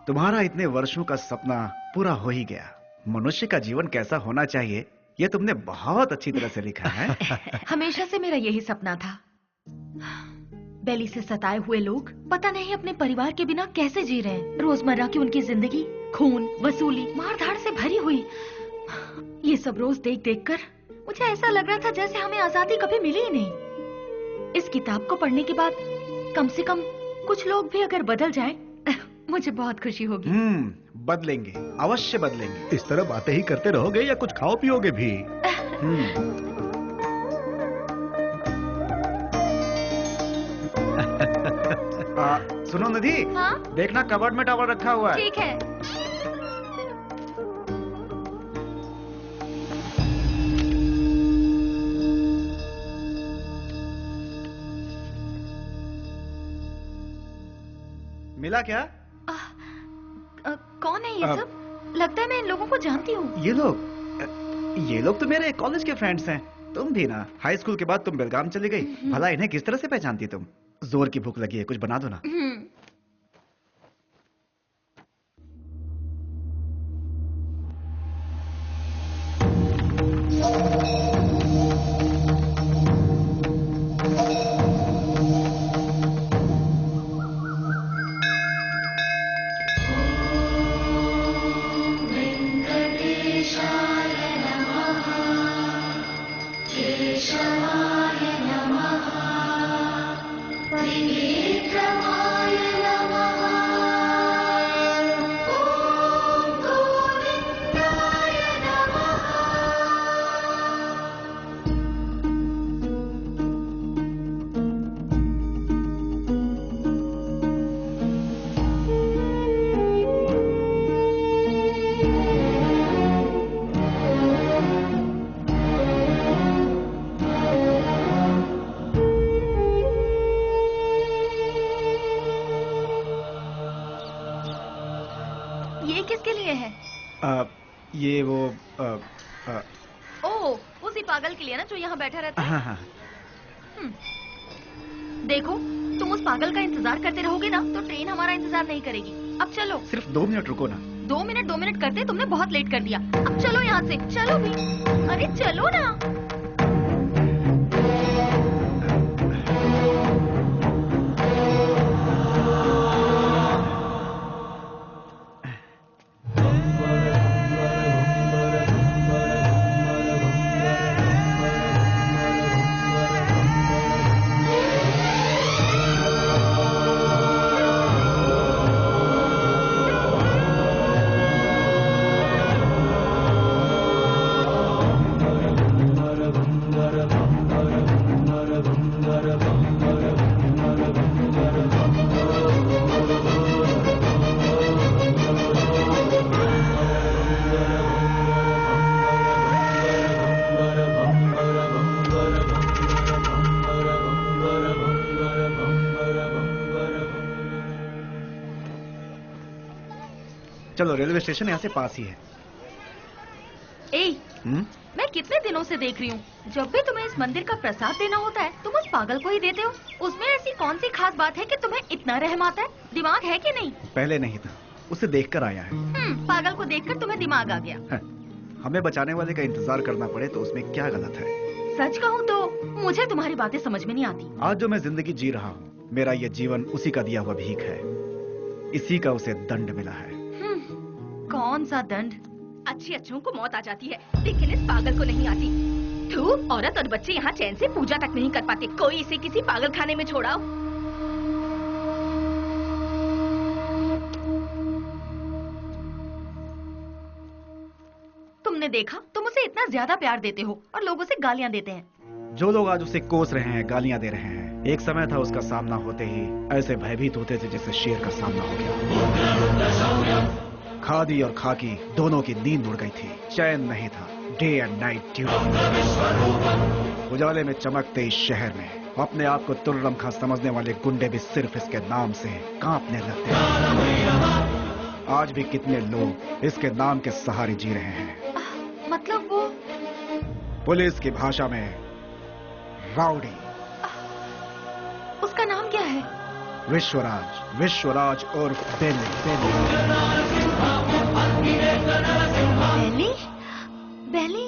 तुम्हारा इतने वर्षों का सपना पूरा हो ही गया। मनुष्य का जीवन कैसा होना चाहिए ये तुमने बहुत अच्छी तरह से लिखा है। हमेशा से मेरा यही सपना था। बेली से सताए हुए लोग पता नहीं अपने परिवार के बिना कैसे जी रहे हैं। रोजमर्रा की उनकी जिंदगी खून, वसूली, मारधाड़ से भरी हुई। ये सब रोज देख देख कर मुझे ऐसा लग रहा था जैसे हमें आजादी कभी मिली ही नहीं। इस किताब को पढ़ने के बाद कम से कम कुछ लोग भी अगर बदल जाएं, मुझे बहुत खुशी होगी। बदलेंगे, अवश्य बदलेंगे। इस तरह बातें ही करते रहोगे या कुछ खाओ पियोगे भी? सुनो निधि। हाँ? देखना कबर्ड में टॉवल रखा हुआ है। ठीक है। मिला क्या? कौन है ये सब? लगता है मैं इन लोगों को जानती हूँ। ये लोग तो मेरे कॉलेज के फ्रेंड्स हैं। तुम भी ना, हाई स्कूल के बाद तुम बेलगाम चली गई। भला इन्हें किस तरह से पहचानती तुम? जोर की भूख लगी है, कुछ बना दो ना। ये वो उसी पागल के लिए ना जो यहाँ बैठा रहता है। हाँ। देखो, तुम उस पागल का इंतजार करते रहोगे ना तो ट्रेन हमारा इंतजार नहीं करेगी। अब चलो। सिर्फ 2 मिनट रुको ना। 2 मिनट करते तुमने बहुत लेट कर दिया। अब चलो यहाँ से, चलो भी। अरे चलो ना। चलो, रेलवे स्टेशन यहाँ से पास ही है। मैं कितने दिनों से देख रही हूँ, जब भी तुम्हें इस मंदिर का प्रसाद देना होता है तुम उस पागल को ही देते हो। उसमें ऐसी कौन सी खास बात है कि तुम्हें इतना रहम आता है? दिमाग है कि नहीं? पहले नहीं था, उसे देखकर आया है। पागल को देखकर तुम्हें दिमाग आ गया। हमें बचाने वाले का इंतजार करना पड़े तो उसमें क्या गलत है? सच कहूँ तो मुझे तुम्हारी बातें समझ में नहीं आती। आज जो मैं जिंदगी जी रहा हूँ, मेरा ये जीवन उसी का दिया हुआ भीख है। इसी का उसे दंड मिला है। कौन सा दंड? अच्छी अच्छों को मौत आ जाती है, लेकिन इस पागल को नहीं आती। तू, औरत और बच्चे यहाँ चैन से पूजा तक नहीं कर पाते। कोई इसे किसी पागल खाने में छोड़ाओ। तुमने देखा, तुम उसे इतना ज्यादा प्यार देते हो और लोग उसे गालियाँ देते हैं। जो लोग आज उसे कोस रहे हैं, गालियाँ दे रहे हैं, एक समय था उसका सामना होते ही ऐसे भयभीत होते थे जैसे शेर का सामना हो गया। खादी और खाकी दोनों की नींद उड़ गई थी, चैन नहीं था। Day and night duty. उजाले में चमकते इस शहर में अपने आप को तुर्रम खां समझने वाले गुंडे भी सिर्फ इसके नाम से कांपने लगते हैं। आज भी कितने लोग इसके नाम के सहारे जी रहे हैं। मतलब वो पुलिस की भाषा में राउडी। उसका नाम क्या है? विश्वराज उर्फ बेली। बेली? बेली?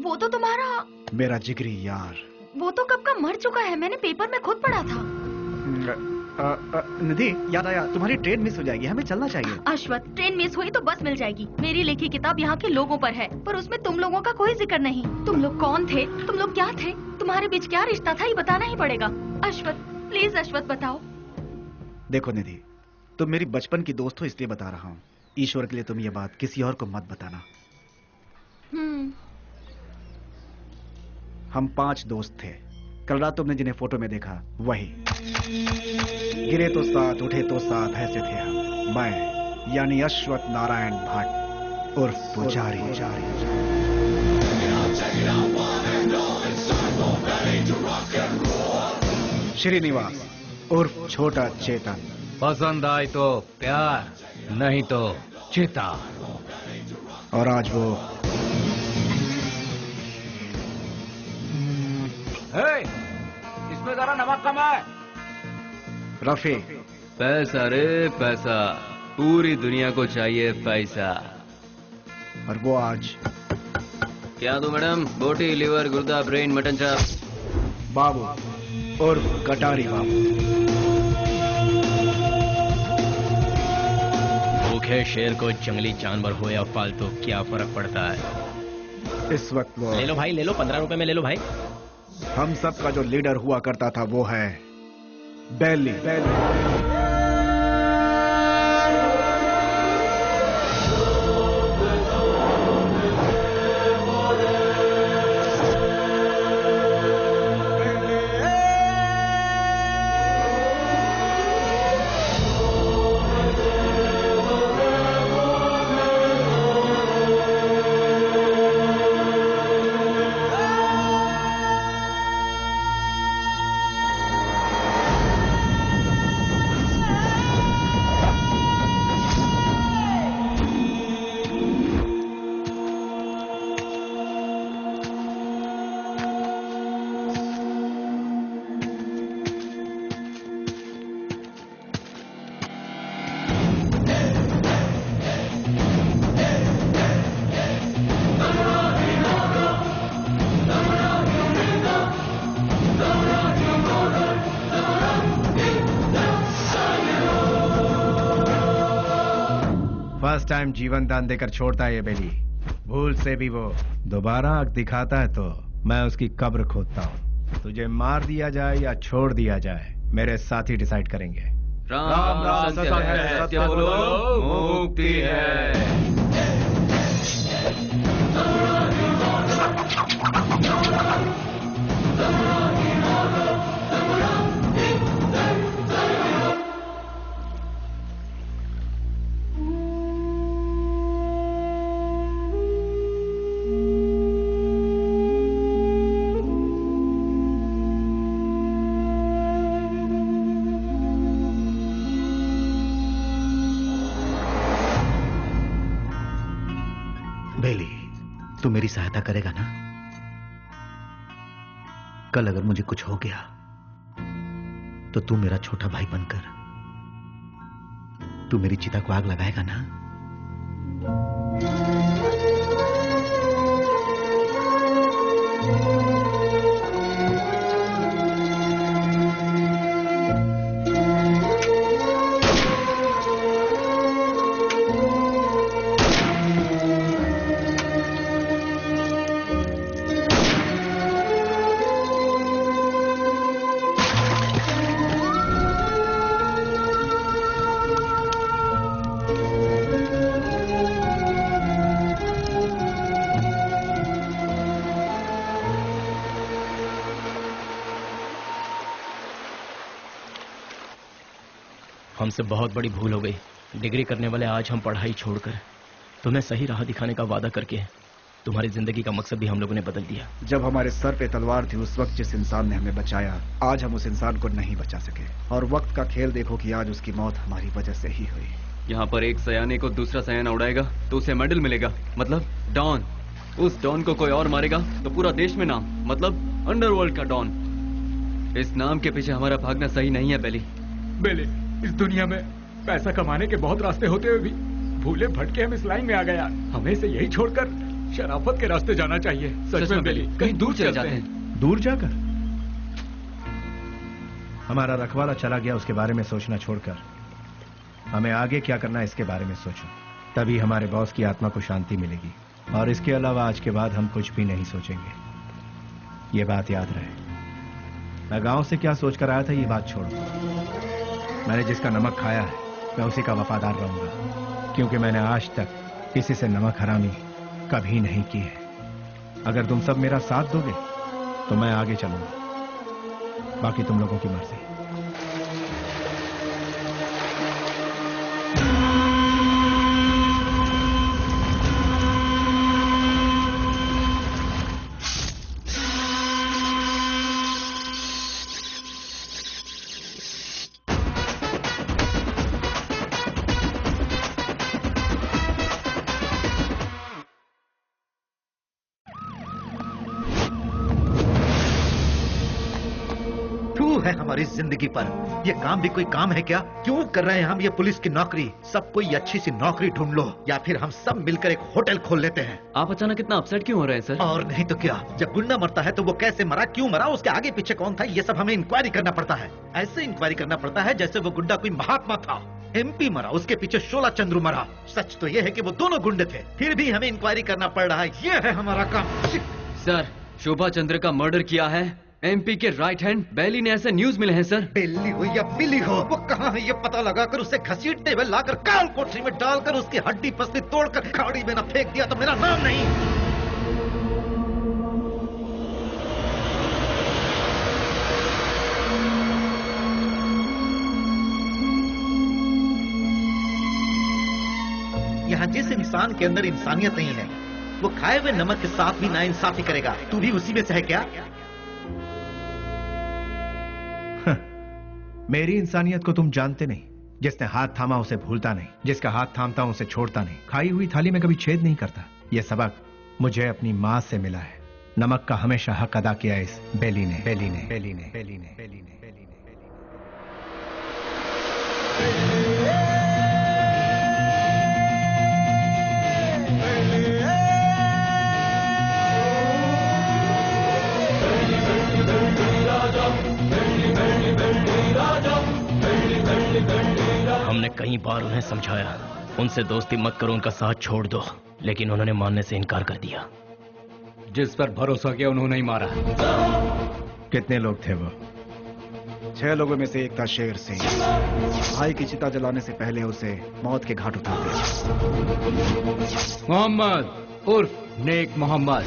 वो तो तुम्हारा, मेरा जिगरी यार। वो तो कब का मर चुका है, मैंने पेपर में खुद पढ़ा था। निधि, याद आया, तुम्हारी ट्रेन मिस हो जाएगी, हमें चलना चाहिए। अश्वत, ट्रेन मिस हुई तो बस मिल जाएगी। मेरी लिखी किताब यहाँ के लोगों पर है, पर उसमें तुम लोगों का कोई जिक्र नहीं। तुम लोग कौन थे, तुम लोग क्या थे, तुम्हारे बीच क्या रिश्ता था, ये बताना ही पड़ेगा। अश्वत, प्लीज अश्वत बताओ। देखो निधि, तुम मेरी बचपन की दोस्त हो इसलिए बता रहा हूँ। ईश्वर के लिए तुम ये बात किसी और को मत बताना। हम 5 दोस्त थे। कल रात तुमने जिन्हें फोटो में देखा वही। गिरे तो साथ, उठे तो साथ, ऐसे थे हम। मैं यानी अश्वत नारायण भट्ट उर्फ पुजारी। श्रीनिवास उर्फ छोटा चेतन। पसंद आए तो प्यार, नहीं तो चिता। और आज वो इसमें जरा नमक कम है। रफी। पैसा रे पैसा, पूरी दुनिया को चाहिए पैसा। और वो आज क्या दो मैडम? बोटी, लिवर, गुर्दा, ब्रेन, मटन चाप। बाबू उर्फ कटारी बाबू। भूखे शेर को जंगली जानवर हो या पालतू क्या फर्क पड़ता है। इस वक्त वो ले लो भाई, ले लो, 15 रुपए में ले लो भाई। हम सब का जो लीडर हुआ करता था वो है बेली। फर्स्ट टाइम जीवन दान देकर छोड़ता है ये बेली। भूल से भी वो दोबारा आग दिखाता है तो मैं उसकी कब्र खोदता हूँ। तुझे मार दिया जाए या छोड़ दिया जाए, मेरे साथी डिसाइड करेंगे। राम राम सत्य है, सत्य बोलो, मुक्ति है। बेली, तू मेरी सहायता करेगा ना? कल अगर मुझे कुछ हो गया तो तू मेरा छोटा भाई बनकर तू मेरी चिता को आग लगाएगा ना? हमसे बहुत बड़ी भूल हो गई। डिग्री करने वाले आज हम पढ़ाई छोड़कर तुम्हें सही राह दिखाने का वादा करके तुम्हारी जिंदगी का मकसद भी हम लोगों ने बदल दिया। जब हमारे सर पे तलवार थी उस वक्त जिस इंसान ने हमें बचाया, आज हम उस इंसान को नहीं बचा सके। और वक्त का खेल देखो कि आज उसकी मौत हमारी वजह से ही हुई। यहाँ पर एक सयाने को दूसरा सयाना उड़ाएगा तो उसे मेडल मिलेगा, मतलब डॉन। उस डॉन को कोई और मारेगा तो पूरा देश में नाम, मतलब अंडरवर्ल्ड का डॉन। इस नाम के पीछे हमारा भागना सही नहीं है बेली। बेली, इस दुनिया में पैसा कमाने के बहुत रास्ते होते हुए भी भूले भटके हम इस लाइन में आ गए यार। हमें इसे यही छोड़कर शराफत के रास्ते जाना चाहिए। सच में बेली, कहीं दूर चले जाते हैं। दूर जाकर? हमारा रखवाला चला गया, उसके बारे में सोचना छोड़कर हमें आगे क्या करना है इसके बारे में सोचो। तभी हमारे बॉस की आत्मा को शांति मिलेगी। और इसके अलावा आज के बाद हम कुछ भी नहीं सोचेंगे। ये बात याद रहे। मैं गांव से क्या सोचकर आया था ये बात छोड़ो। मैंने जिसका नमक खाया है मैं उसी का वफादार रहूंगा, क्योंकि मैंने आज तक किसी से नमक हरामी कभी नहीं की है। अगर तुम सब मेरा साथ दोगे तो मैं आगे चलूंगा, बाकी तुम लोगों की मर्जी। है हमारी जिंदगी पर। ये काम भी कोई काम है क्या? क्यों कर रहे हैं हम ये पुलिस की नौकरी? सब कोई अच्छी सी नौकरी ढूंढ लो या फिर हम सब मिलकर एक होटल खोल लेते हैं। आप अचानक इतना अपसेट क्यों हो रहे हैं सर? और नहीं तो क्या, जब गुंडा मरता है तो वो कैसे मरा, क्यों मरा, उसके आगे पीछे कौन था, ये सब हमें इंक्वायरी करना पड़ता है। ऐसे इंक्वायरी करना पड़ता है जैसे वो गुंडा कोई महात्मा था। MP मरा, उसके पीछे शोला चंद्रू मरा। सच तो ये है कि वो दोनों गुंडे थे, फिर भी हमें इंक्वायरी करना पड़ रहा है। ये है हमारा काम। सर, शोभा चंद्र का मर्डर किया है MP के राइट हैंड बेली ने, ऐसे न्यूज मिले हैं सर। बेली हो या बिली हो, वो कहाँ है ये पता लगाकर उसे घसीटते हुए लाकर काल कोठरी में डालकर उसकी हड्डी पसली तोड़कर खाड़ी में न फेंक दिया तो मेरा नाम नहीं। यहाँ जिस इंसान के अंदर इंसानियत नहीं है वो खाए हुए नमक के साथ भी नाइंसाफी करेगा। तू भी उसी में से है क्या? मेरी इंसानियत को तुम जानते नहीं। जिसने हाथ थामा उसे भूलता नहीं, जिसका हाथ थामता उसे छोड़ता नहीं, खाई हुई थाली में कभी छेद नहीं करता। यह सबक मुझे अपनी माँ से मिला है। नमक का हमेशा हक अदा किया इस बेली ने, बेली ने, बेली ने, बेली ने, बेली ने, बेली ने, हमने कई बार उन्हें समझाया, उनसे दोस्ती मत करो, उनका साथ छोड़ दो, लेकिन उन्होंने मानने से इनकार कर दिया। जिस पर भरोसा किया उन्होंने ही मारा। कितने लोग थे वो? 6 लोगों में से एक था शेर सिंह। भाई की चिता जलाने से पहले उसे मौत के घाट उतारते। मोहम्मद उर्फ नेक मोहम्मद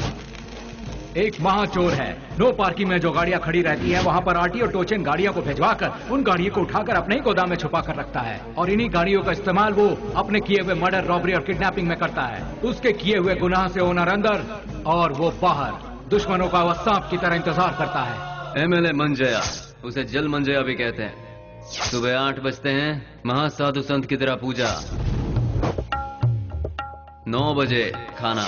एक महाचोर है। नो पार्किंग में जो गाड़ियां खड़ी रहती हैं वहां पर RT और टोचन गाड़ियों को भिजवाकर उन गाड़ियों को उठाकर अपने ही गोदाम में छुपा कर रखता है और इन्हीं गाड़ियों का इस्तेमाल वो अपने किए हुए मर्डर, रॉबरी और किडनैपिंग में करता है। उसके किए हुए गुनाह से ओनर अंदर और वो बाहर, दुश्मनों का वह सांप की तरह इंतजार करता है। MLA मंजया, उसे जल मंजया भी कहते हैं। सुबह 8 बजते हैं, महासाधु संत की तरह पूजा। 9 बजे खाना,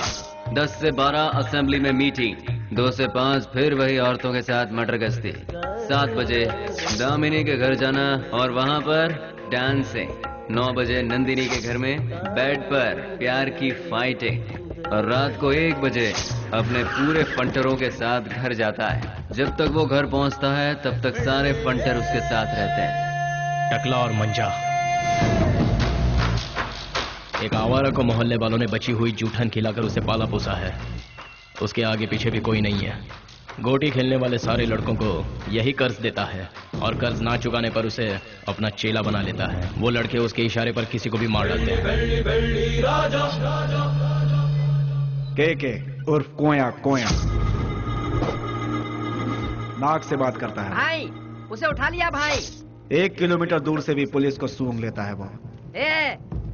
10 से 12 असेंबली में मीटिंग, 2 से 5 फिर वही औरतों के साथ मटर गश्ती, 7 बजे दामिनी के घर जाना और वहां पर डांसिंग, 9 बजे नंदिनी के घर में बेड पर प्यार की फाइटिंग और रात को 1 बजे अपने पूरे फंटरों के साथ घर जाता है। जब तक वो घर पहुंचता है तब तक सारे फंटर उसके साथ रहते हैं। टकला और मंजा, एक आवारा को मोहल्ले वालों ने बची हुई जूठन खिलाकर उसे पाला पोसा है। उसके आगे पीछे भी कोई नहीं है। गोटी खेलने वाले सारे लड़कों को यही कर्ज देता है और कर्ज ना चुकाने पर उसे अपना चेला बना लेता है। वो लड़के उसके इशारे पर किसी को भी मार डालते हैं। के उर्फ कोया कोया नाक से बात करता है। भाई उसे उठा लिया भाई। 1 किलोमीटर दूर से भी पुलिस को सूंघ लेता है वो।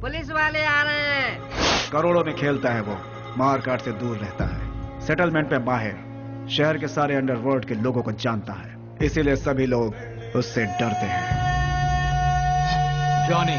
पुलिस वाले आ रहे हैं। करोड़ों में खेलता है वो, मार काट से दूर रहता है, सेटलमेंट पे माहिर, शहर के सारे अंडरवर्ल्ड के लोगों को जानता है, इसीलिए सभी लोग उससे डरते हैं। जॉनी,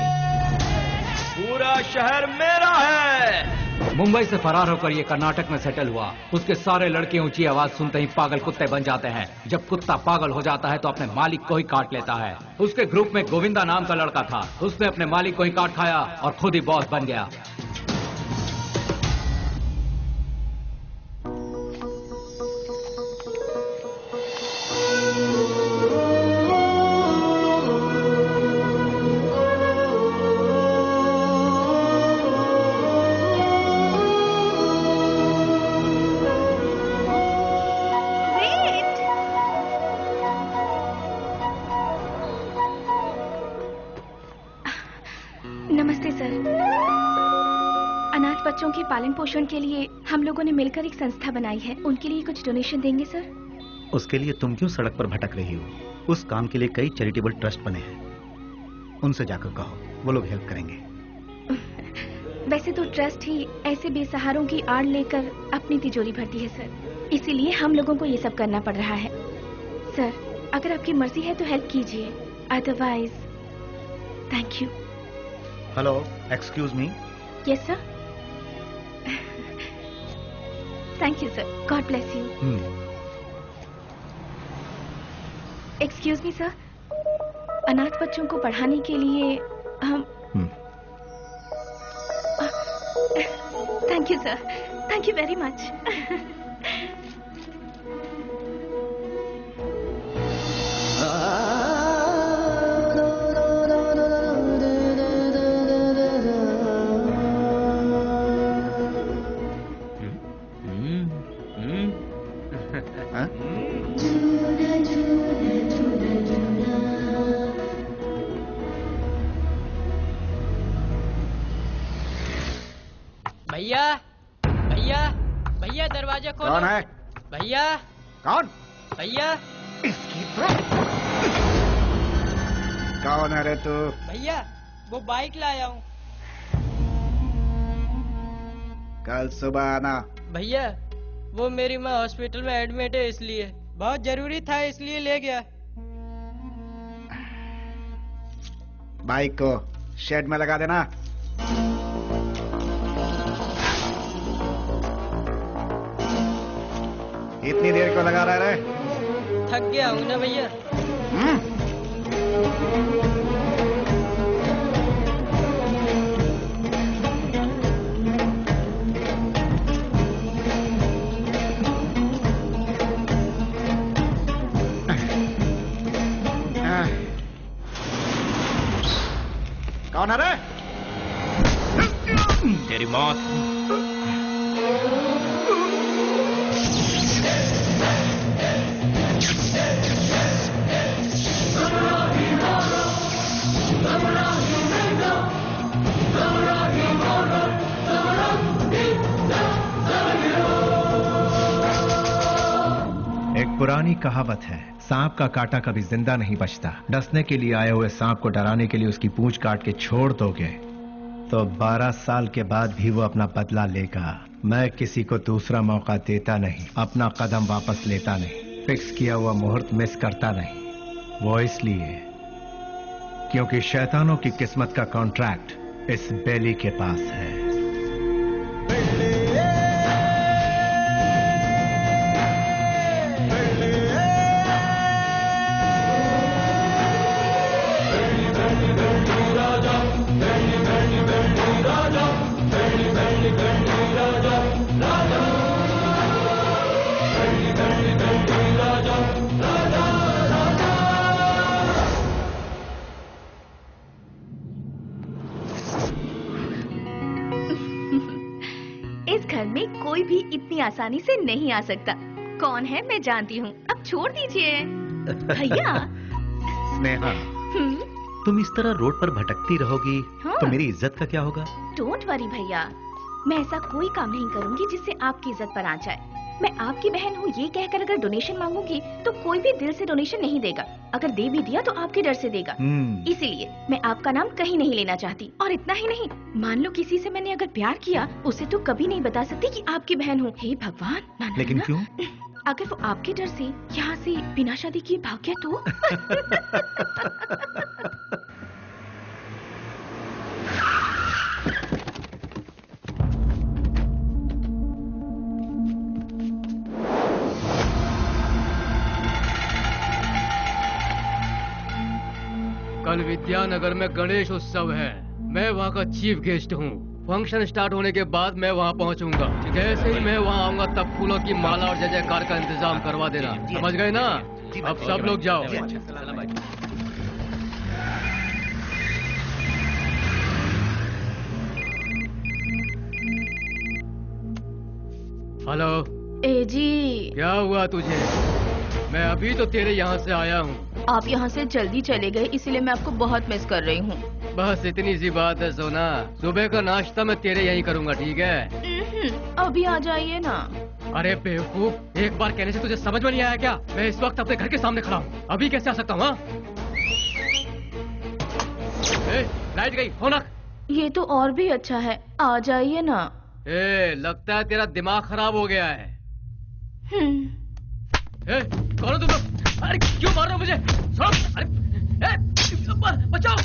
पूरा शहर मेरा है। मुंबई से फरार होकर ये कर्नाटक में सेटल हुआ। उसके सारे लड़के ऊंची आवाज सुनते ही पागल कुत्ते बन जाते हैं। जब कुत्ता पागल हो जाता है तो अपने मालिक को ही काट लेता है। उसके ग्रुप में गोविंदा नाम का लड़का था। उसने अपने मालिक को ही काट खाया और खुद ही बॉस बन गया। बच्चों के पालन पोषण के लिए हम लोगों ने मिलकर एक संस्था बनाई है। उनके लिए कुछ डोनेशन देंगे सर? उसके लिए तुम क्यों सड़क पर भटक रही हो? उस काम के लिए कई चैरिटेबल ट्रस्ट बने हैं, उनसे जाकर कहो, वो लोग हेल्प करेंगे। वैसे तो ट्रस्ट ही ऐसे बेसहारों की आड़ लेकर अपनी तिजोरी भरती है सर, इसीलिए हम लोगों को ये सब करना पड़ रहा है। सर अगर आपकी मर्जी है तो हेल्प कीजिए, otherwise thank you. Hello, excuse me. Yes sir. Thank you sir, God bless you. Excuse me sir, अनाथ बच्चों को पढ़ाने के लिए हम thank you sir, thank you very much. भैया भैया भैया दरवाजा खोलो। कौन है? भैया। कौन? भैया। कौन है रे तू? भैया वो बाइक लाया हूँ। कल सुबह आना। भैया वो मेरी माँ हॉस्पिटल में एडमिट है, इसलिए बहुत जरूरी था, इसलिए ले गया। बाइक को शेड में लगा देना। इतनी देर को लगा रहा है? थक गया हूँ ना भैया। कौन है रे? तेरी मौत। एक पुरानी कहावत है, सांप का काटा कभी जिंदा नहीं बचता। डसने के लिए आए हुए सांप को डराने के लिए उसकी पूंछ काट के छोड़ दोगे तो 12 साल के बाद भी वो अपना बदला लेगा। मैं किसी को दूसरा मौका देता नहीं, अपना कदम वापस लेता नहीं, फिक्स किया हुआ मुहूर्त मिस करता नहीं। वो इसलिए क्योंकि शैतानों की किस्मत का कॉन्ट्रैक्ट इस बेली के पास है। इस घर में कोई भी इतनी आसानी से नहीं आ सकता। कौन है मैं जानती हूँ, अब छोड़ दीजिए। भैया। स्नेहा, तुम इस तरह रोड पर भटकती रहोगी तो मेरी इज्जत का क्या होगा? डोंट वरी भैया, मैं ऐसा कोई काम नहीं करूंगी जिससे आपकी इज्जत पर आ जाए। मैं आपकी बहन हूँ ये कहकर अगर डोनेशन मांगूंगी तो कोई भी दिल से डोनेशन नहीं देगा। अगर दे भी दिया तो आपके डर से देगा। इसीलिए मैं आपका नाम कहीं नहीं लेना चाहती। और इतना ही नहीं, मान लो किसी से मैंने अगर प्यार किया, उसे तो कभी नहीं बता सकती कि आपकी बहन हूँ। हे भगवान, ना, लेकिन ना, क्यों? अगर वो आपके डर से यहाँ से बिना शादी किए भाग गया तो? कल विद्यानगर में गणेश उत्सव है। मैं वहाँ का चीफ गेस्ट हूँ। फंक्शन स्टार्ट होने के बाद मैं वहाँ पहुँचूंगा। जैसे ही मैं वहाँ आऊंगा तब फूलों की माला और जय जयकार का इंतजाम करवा देना। समझ गए ना? अब सब लोग जाओ। हेलो। ए जी, क्या हुआ तुझे? मैं अभी तो तेरे यहाँ से आया हूँ। आप यहाँ से जल्दी चले गए, इसीलिए मैं आपको बहुत मिस कर रही हूँ। बस इतनी सी बात है सोना। सुबह का नाश्ता मैं तेरे यहीं करूँगा, ठीक है? अभी आ जाइए ना। अरे बेवकूफ, एक बार कहने से तुझे समझ में नहीं आया क्या? मैं इस वक्त अपने घर के सामने खड़ा हूँ, अभी कैसे आ सकता हूँ? लाइट गई, फोन रख। ये तो और भी अच्छा है, आ जाइए ना। लगता है तेरा दिमाग खराब हो गया है। कौन हो तुम लोग? अरे क्यों मार रहे हो मुझे? अरे बचाओ!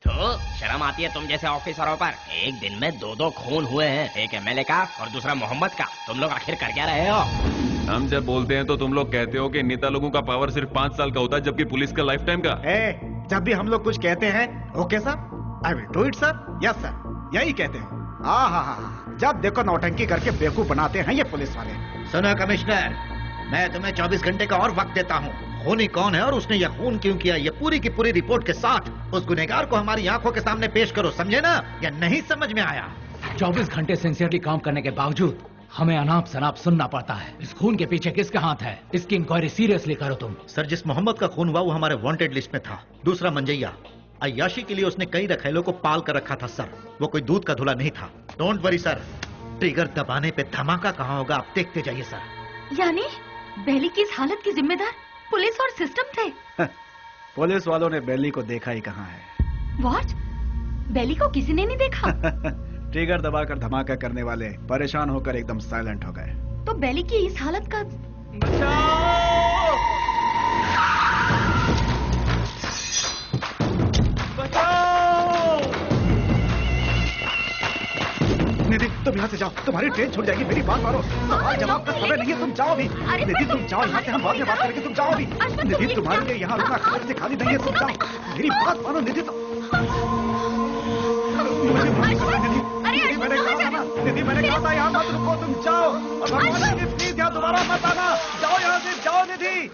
तो शर्म आती है तुम जैसे ऑफिसरों पर? एक दिन में दो खून हुए हैं, एक एमएलए का और दूसरा मोहम्मद का। तुम लोग आखिर कर क्या रहे हो? हम जब बोलते हैं तो तुम लोग कहते हो कि नेता लोगों का पावर सिर्फ 5 साल का होता है, जबकि पुलिस का लाइफ टाइम का। जब भी हम लोग कुछ कहते हैं, okay sir, I will do it sir, yes sir, यही कहते हैं। जब देखो नौटंकी करके बेवकूफ बनाते हैं ये पुलिस वाले। सुनो कमिश्नर, मैं तुम्हें 24 घंटे का और वक्त देता हूँ। खूनी कौन है और उसने यह खून क्यों किया, ये पूरी की पूरी रिपोर्ट के साथ उस गुनहगार को हमारी आंखों के सामने पेश करो, समझे ना? या नहीं समझ में आया? 24 घंटे सिंसियरली काम करने के बावजूद हमें अनाप शनाप सुनना पड़ता है। इस खून के पीछे किसका हाथ है? इसकी इंक्वायरी सीरियसली करो तुम। सर, जिस मोहम्मद का खून हुआ वो हमारे वांटेड लिस्ट में था। दूसरा मंजैया, अय्याशी के लिए उसने कई रखेलों को पाल कर रखा था सर। वो कोई दूध का धुला नहीं था। डोंट वरी सर, ट्रिगर दबाने पे धमाका कहाँ होगा आप देखते जाइए सर। यानी बेली की इस हालत की जिम्मेदार पुलिस और सिस्टम थे? पुलिस वालों ने बेली को देखा ही कहाँ है। व्हाट? बेली को किसी ने नहीं देखा? ट्रिगर दबाकर धमाका करने वाले परेशान होकर एकदम साइलेंट हो गए। तो बेली की इस हालत का निधि, तुम यहाँ से जाओ, तुम्हारी ट्रेन छूट जाएगी। मेरी बात मानो, सवाल जवाब का समय नहीं है, तुम जाओ भी। निधि तुम जाओ यहाँ से, हम बाद में बात करेंगे, तुम जाओ भी। निधि तुम्हारे लिए यहाँ रुकना खबर से खाली नहीं है, तुम जाओ। मेरी बात मानो निधि। मुझे मैंने कहा था ना, निधि मैंने कहा था यहाँ मत रुको, तुम जाओ। और भगवान निधि प्लीज यहाँ दोबारा मत आना, जाओ यहाँ से, जाओ निधि।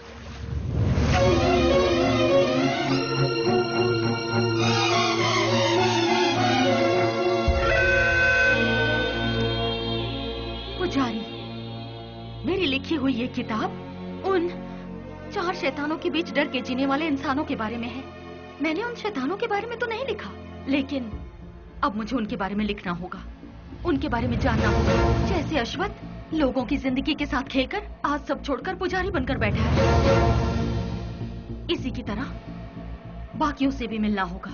पुजारी, मेरी लिखी हुई ये किताब उन 4 शैतानों के बीच डर के जीने वाले इंसानों के बारे में है। मैंने उन शैतानों के बारे में तो नहीं लिखा, लेकिन अब मुझे उनके बारे में लिखना होगा, उनके बारे में जानना होगा। जैसे अश्वत्थ लोगों की जिंदगी के साथ खेलकर आज सब छोड़कर पुजारी बनकर बैठा है, इसी की तरह बाकियों से भी मिलना होगा।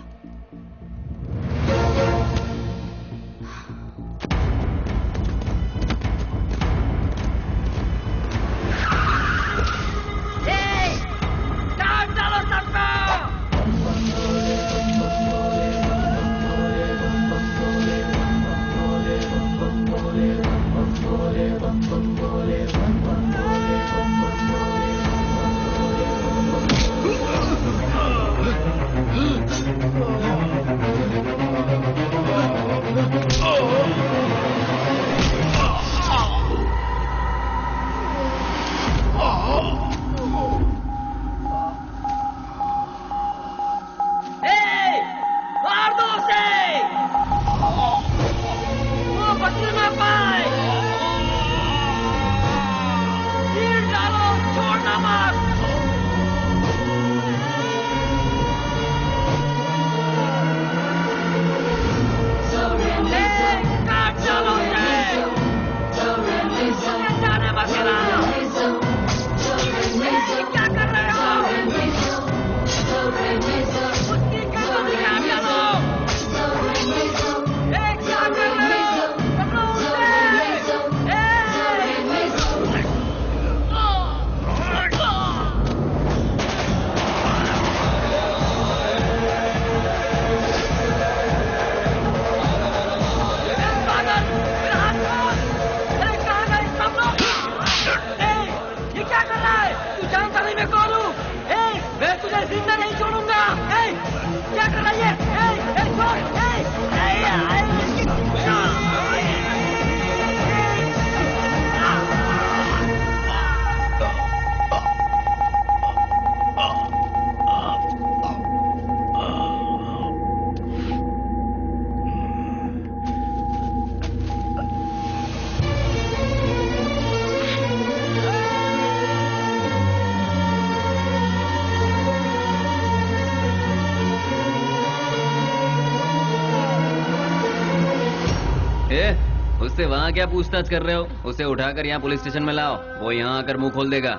उससे वहाँ क्या पूछताछ कर रहे हो? उसे उठाकर यहाँ पुलिस स्टेशन में लाओ, वो यहाँ आकर मुंह खोल देगा।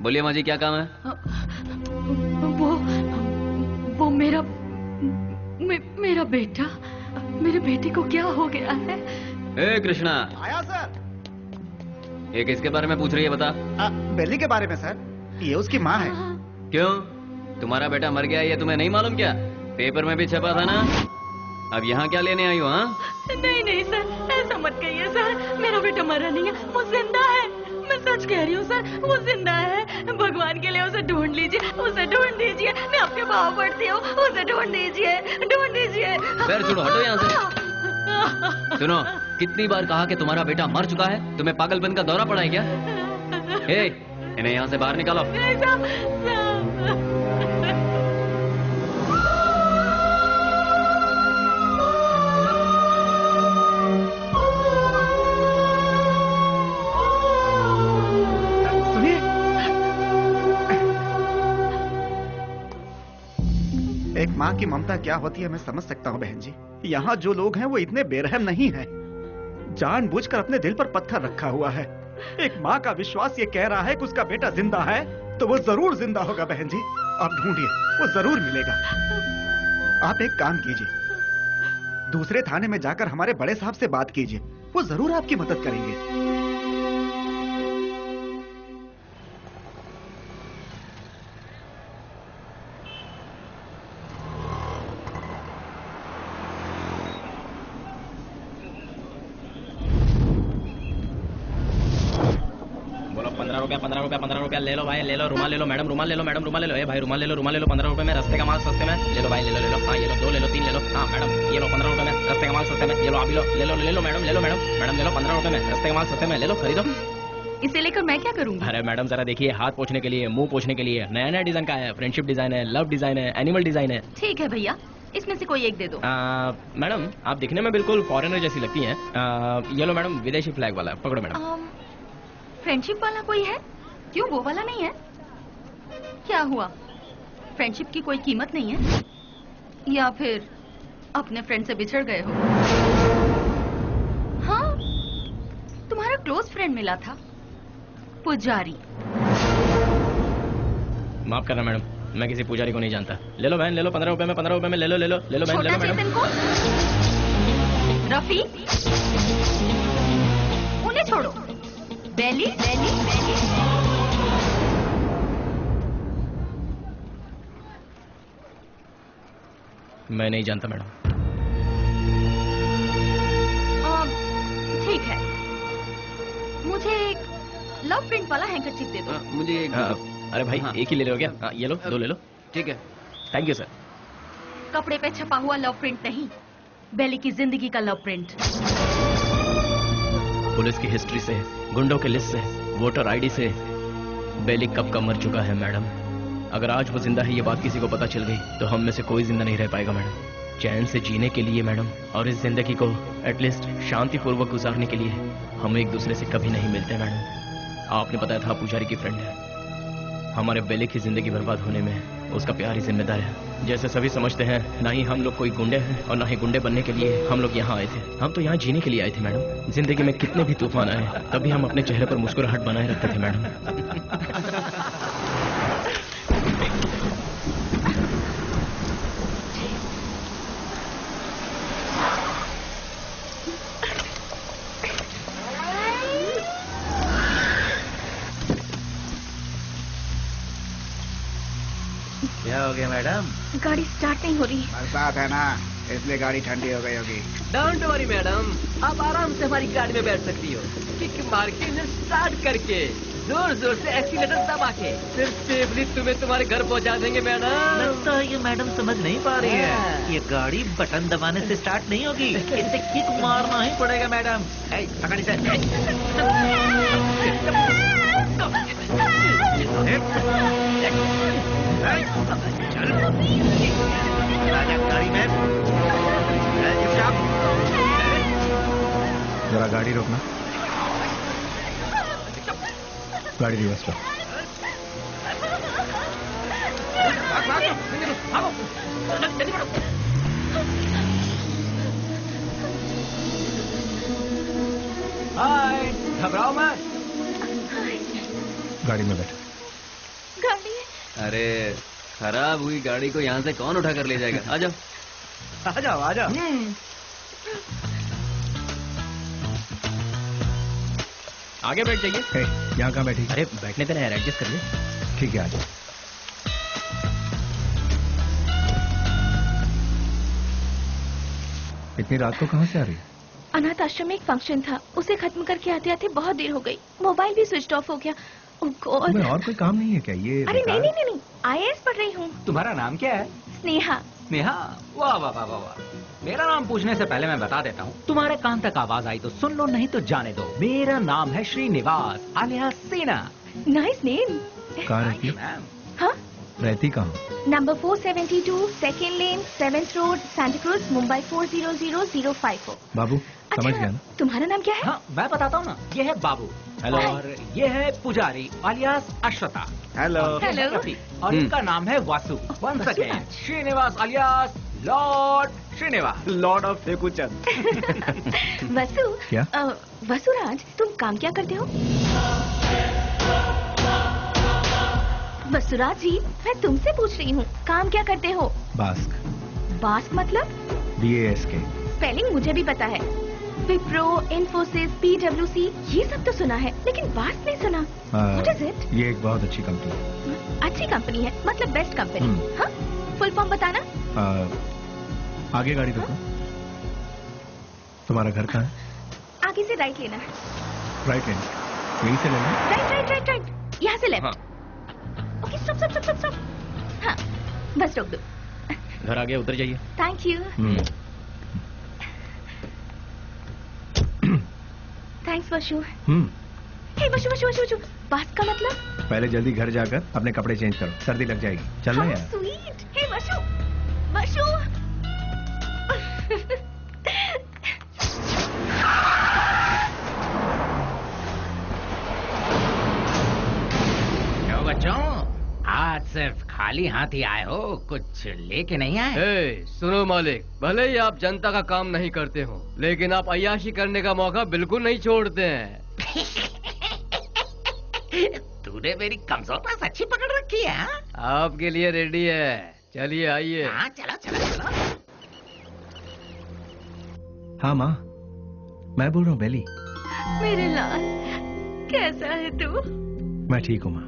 बोलिए माँ जी, क्या काम है? वो मेरा बेटा, मेरे बेटे को क्या हो गया है? ए कृष्णा, आया सर। ये किसके बारे में पूछ रही है बता? बेली के बारे में सर, ये उसकी माँ है। क्यों, तुम्हारा बेटा मर गया ये तुम्हें नहीं मालूम क्या? पेपर में भी छपा था ना। अब यहाँ क्या लेने आई हो? हाँ नहीं सर, ऐसा मत कहिए सर, मेरा बेटा मरा नहीं है, वो जिंदा है। मैं सच कह रही हूँ सर, वो जिंदा है। भगवान के लिए उसे ढूंढ लीजिए, उसे ढूंढ दीजिए, मैं आपके पाँव पड़ती हूँ, उसे ढूंढ दीजिए, ढूंढ दीजिए। पैर छोड़ो, हटो यहाँ से। सुनो, कितनी बार कहा कि तुम्हारा बेटा मर चुका है? तुम्हें पागलपन का दौरा पड़ा है क्या? इन्हें यहाँ से बाहर निकालो। एक माँ की ममता क्या होती है मैं समझ सकता हूँ बहन जी। यहाँ जो लोग हैं वो इतने बेरहम नहीं हैं। जानबूझकर अपने दिल पर पत्थर रखा हुआ है। एक माँ का विश्वास ये कह रहा है कि उसका बेटा जिंदा है, तो वो जरूर जिंदा होगा बहन जी। आप ढूंढिए, वो जरूर मिलेगा। आप एक काम कीजिए, दूसरे थाने में जाकर हमारे बड़े साहब से बात कीजिए, वो जरूर आपकी मदद करेंगे। ₹15 ले लो भाई, ले लो। रुमाल ले लो मैडम, रुमाल ले लो मैडम, रुमाल ले लो। ए भाई रुमाल ले लो, रुमाल ले लो। ₹15 में रास्ते का माल सस्ते में। ले लो भाई, ले लो। हाँ ये लो, 2 ले लो, 3 ले लो। हाँ मैडम ये लो, ₹15 में रास्ते का माल सस्ते में। ये लो, अभी लो, ले लो मैडम, ले लो मैडम, ले लो ₹15 में रास्ते का माल सस्ते में। ले लो, खरीदो। इसे लेकर मैं क्या करूँगी? अरे मैडम जरा देखिए, हाथ पोंछने के लिए, मुंह पोंछने के लिए नया नया डिजाइन का है। फ्रेंडशिप डिजाइन है, लव डिजाइन है, एनिमल डिजाइन है। ठीक है भैया, इसमें से कोई एक दे दो। मैडम आप दिखने में बिल्कुल फॉरेनर जैसी लगती हैं। ये लो मैडम, विदेशी फ्लैग वाला, पकड़ो मैडम। फ्रेंडशिप वाला कोई है? क्यों, वो वाला नहीं है? क्या हुआ, फ्रेंडशिप की कोई कीमत नहीं है? या फिर अपने फ्रेंड से बिछड़ गए हो? हाँ, तुम्हारा क्लोज फ्रेंड मिला था, पुजारी। माफ करना मैडम, मैं किसी पुजारी को नहीं जानता। ले लो बहन, ले लो ₹15 में, ₹15 में ले लो बहन, ले लो मैडम। रफी, उन्हें छोड़ो। बेली, मैं नहीं जानता मैडम। ठीक है, मुझे एक लव प्रिंट वाला हैंकरचीफ दे दो। मुझे एक। अरे भाई एक ही ले लो क्या? ये लो, 2 ले लो। ठीक है, थैंक यू सर। कपड़े पे छपा हुआ लव प्रिंट नहीं, बेली की जिंदगी का लव प्रिंट। पुलिस की हिस्ट्री से, गुंडों के लिस्ट से, वोटर आईडी से बेली कब का मर चुका है मैडम। अगर आज वो जिंदा है ये बात किसी को पता चल गई तो हम में से कोई जिंदा नहीं रह पाएगा मैडम। चैन से जीने के लिए मैडम, और इस जिंदगी को एटलीस्ट शांतिपूर्वक गुजारने के लिए हम एक दूसरे से कभी नहीं मिलते मैडम। आपने बताया था पुजारी की फ्रेंड है। हमारे बेली की जिंदगी बर्बाद होने में उसका प्यार ही जिम्मेदार है। जैसे सभी समझते हैं, ना ही हम लोग कोई गुंडे हैं और ना ही गुंडे बनने के लिए हम लोग यहाँ आए थे। हम तो यहाँ जीने के लिए आए थे मैडम। जिंदगी में कितने भी तूफान आए तभी हम अपने चेहरे पर मुस्कुराहट बनाए रखते थे मैडम। क्या हो गया मैडम? गाड़ी स्टार्ट नहीं हो रही। बरसात है ना, इसलिए गाड़ी ठंडी हो गई होगी। डोंट वरी मैडम, आप आराम से हमारी गाड़ी में बैठ सकती हो। किक मार के इन्हें स्टार्ट करके, जोर जोर से एक्सीलेटर दबा के फिर सेफली तुम्हें तुम्हारे घर पहुंचा देंगे मैडम। लगता है ये मैडम समझ नहीं पा रही है। ये गाड़ी बटन दबाने से स्टार्ट नहीं होगी, इसे किक मारना ही पड़ेगा मैडम। पकड़ इसे। चल गाड़ी में। जरा गाड़ी रोकना, गाड़ी रिवर्स करो। घबराओ मत। गाड़ी में बैठो। गाड़ी? अरे खराब हुई गाड़ी को यहाँ से कौन उठा कर ले जाएगा? आ जाओ आ जाओ आ जाओ। आगे बैठ जाइए। यहाँ कहाँ बैठी? अरे बैठने देना यार, एडजस्ट कर ले। ठीक है, आ जाओ। इतनी रात को कहाँ से आ रही है? अनाथ आश्रम में एक फंक्शन था, उसे खत्म करके आते आते बहुत देर हो गई। मोबाइल भी स्विच ऑफ हो गया। तुम्हें और कोई काम नहीं है क्या? ये अरे नहीं नहीं नहीं, IAS पढ़ रही हूँ। तुम्हारा नाम क्या है? स्नेहा। नेहा? वाह वाह वाह वाह वाह। मेरा नाम पूछने से पहले मैं बता देता हूँ, तुम्हारे कान तक आवाज आई तो सुन लो, नहीं तो जाने दो। मेरा नाम है श्रीनिवास आलिया सेना। Nice name. कहाँ रहती है? हाँ? रहती कहाँ? नंबर 472 सेकेंड लेन 7th road Santa cruise Mumbai 400054। बाबू समझ गया ना? तुम्हारा नाम क्या है? हाँ मैं बताता हूँ ना, ये है बाबू। हेलो। और ये है पुजारी आलियास अश्वता। हेलो। हेलो। और इनका नाम है Vasu. One second, Srinivas alias lord Srinivas, lord of Fekuchand. Vasu. क्या? वसुराज, तुम काम क्या करते हो? वसुराज जी, मैं तुमसे पूछ रही हूँ, काम क्या करते हो? बास्क। बास्क मतलब? BASK। स्पेलिंग मुझे भी पता है। विप्रो, इन्फोसिस, PwC, ये सब तो सुना है, लेकिन बास्क नहीं सुना। What is it? ये एक बहुत अच्छी कंपनी है। अच्छी कंपनी है, मतलब बेस्ट कंपनी। हाँ? फुल फॉर्म बताना। आगे गाड़ी रोको। तुम्हारा घर कहाँ है? आगे से राइट लेना। राइट लेना? यहीं से लेना? राइट राइट राइट राइट, यहाँ से left. Okay, stop stop stop stop. हाँ, बस रोक दो। घर आगे उतर जाइए। Thank you. थैंक्स वशु। हे वशु वशु वशु वशु, बात का मतलब? पहले जल्दी घर जाकर अपने कपड़े चेंज करो, सर्दी लग जाएगी। चलना यार। स्वीट। हे वशु वशु। क्यों बच्चों, आज सिर्फ खाली हाथ ही आए हो, कुछ लेके नहीं आए? सुनो मालिक, भले ही आप जनता का काम नहीं करते हो, लेकिन आप अय्याशी करने का मौका बिल्कुल नहीं छोड़ते हैं। तूने मेरी कमजोर पास अच्छी पकड़ रखी है। आपके लिए रेडी है, चलिए आइए। हाँ चलो चलो चलो। हाँ माँ, मैं बोल रहा हूँ बेली। मेरे लाल, कैसा है तू? मैं ठीक हूँ माँ।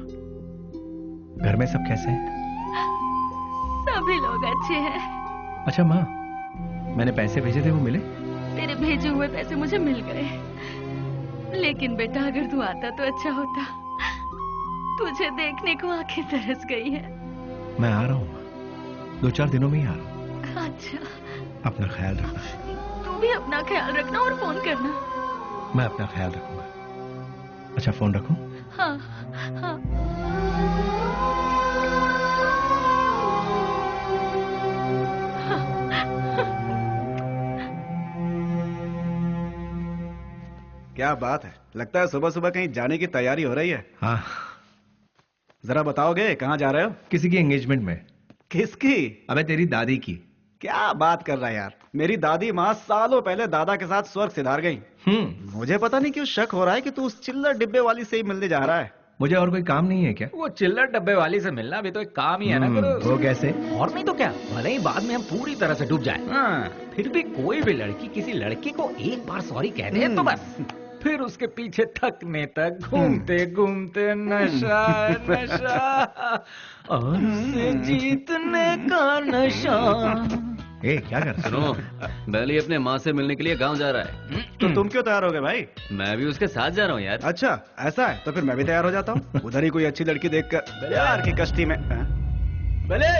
घर में सब कैसे हैं? सभी लोग अच्छे हैं। अच्छा माँ, मैंने पैसे भेजे थे, वो मिले? तेरे भेजे हुए पैसे मुझे मिल गए, लेकिन बेटा अगर तू आता तो अच्छा होता। तुझे देखने को आंखें तरस गई है। मैं आ रहा हूँ माँ, 2-4 दिनों में ही आ रहा हूँ। अच्छा, अपना ख्याल रखना। तू भी अपना ख्याल रखना और फोन करना। मैं अपना ख्याल रखूंगा। अच्छा, फोन रखूं? हाँ हाँ। क्या बात है, लगता है सुबह सुबह कहीं जाने की तैयारी हो रही है। हाँ। जरा बताओगे कहाँ जा रहे हो? किसी की एंगेजमेंट में। किसकी? अबे तेरी दादी की। क्या बात कर रहा है यार, मेरी दादी माँ सालों पहले दादा के साथ स्वर्ग सिधार गई। मुझे पता नहीं क्यों शक हो रहा है कि तू उस चिल्लर डिब्बे वाली से ही मिलने जा रहा है। मुझे और कोई काम नहीं है क्या? वो चिल्लर डब्बे वाली से मिलना भी तो एक काम ही है ना गुरु। वो कैसे? और नहीं तो क्या, भले ही बाद में हम पूरी तरह से डूब जाए, फिर भी कोई भी लड़की किसी लड़के को एक बार सॉरी कह दे तो बस, फिर उसके पीछे थकने तक घूमते घूमते नशा नशा और उसे जीतने का नशा। ए, क्या कर? सुनो, बेली अपने माँ से मिलने के लिए गांव जा रहा है। तो तुम क्यों तैयार हो गए भाई? मैं भी उसके साथ जा रहा हूँ यार। अच्छा ऐसा है, तो फिर मैं भी तैयार हो जाता हूँ। उधर ही कोई अच्छी लड़की देखकर प्यार की कश्ती में। बेले,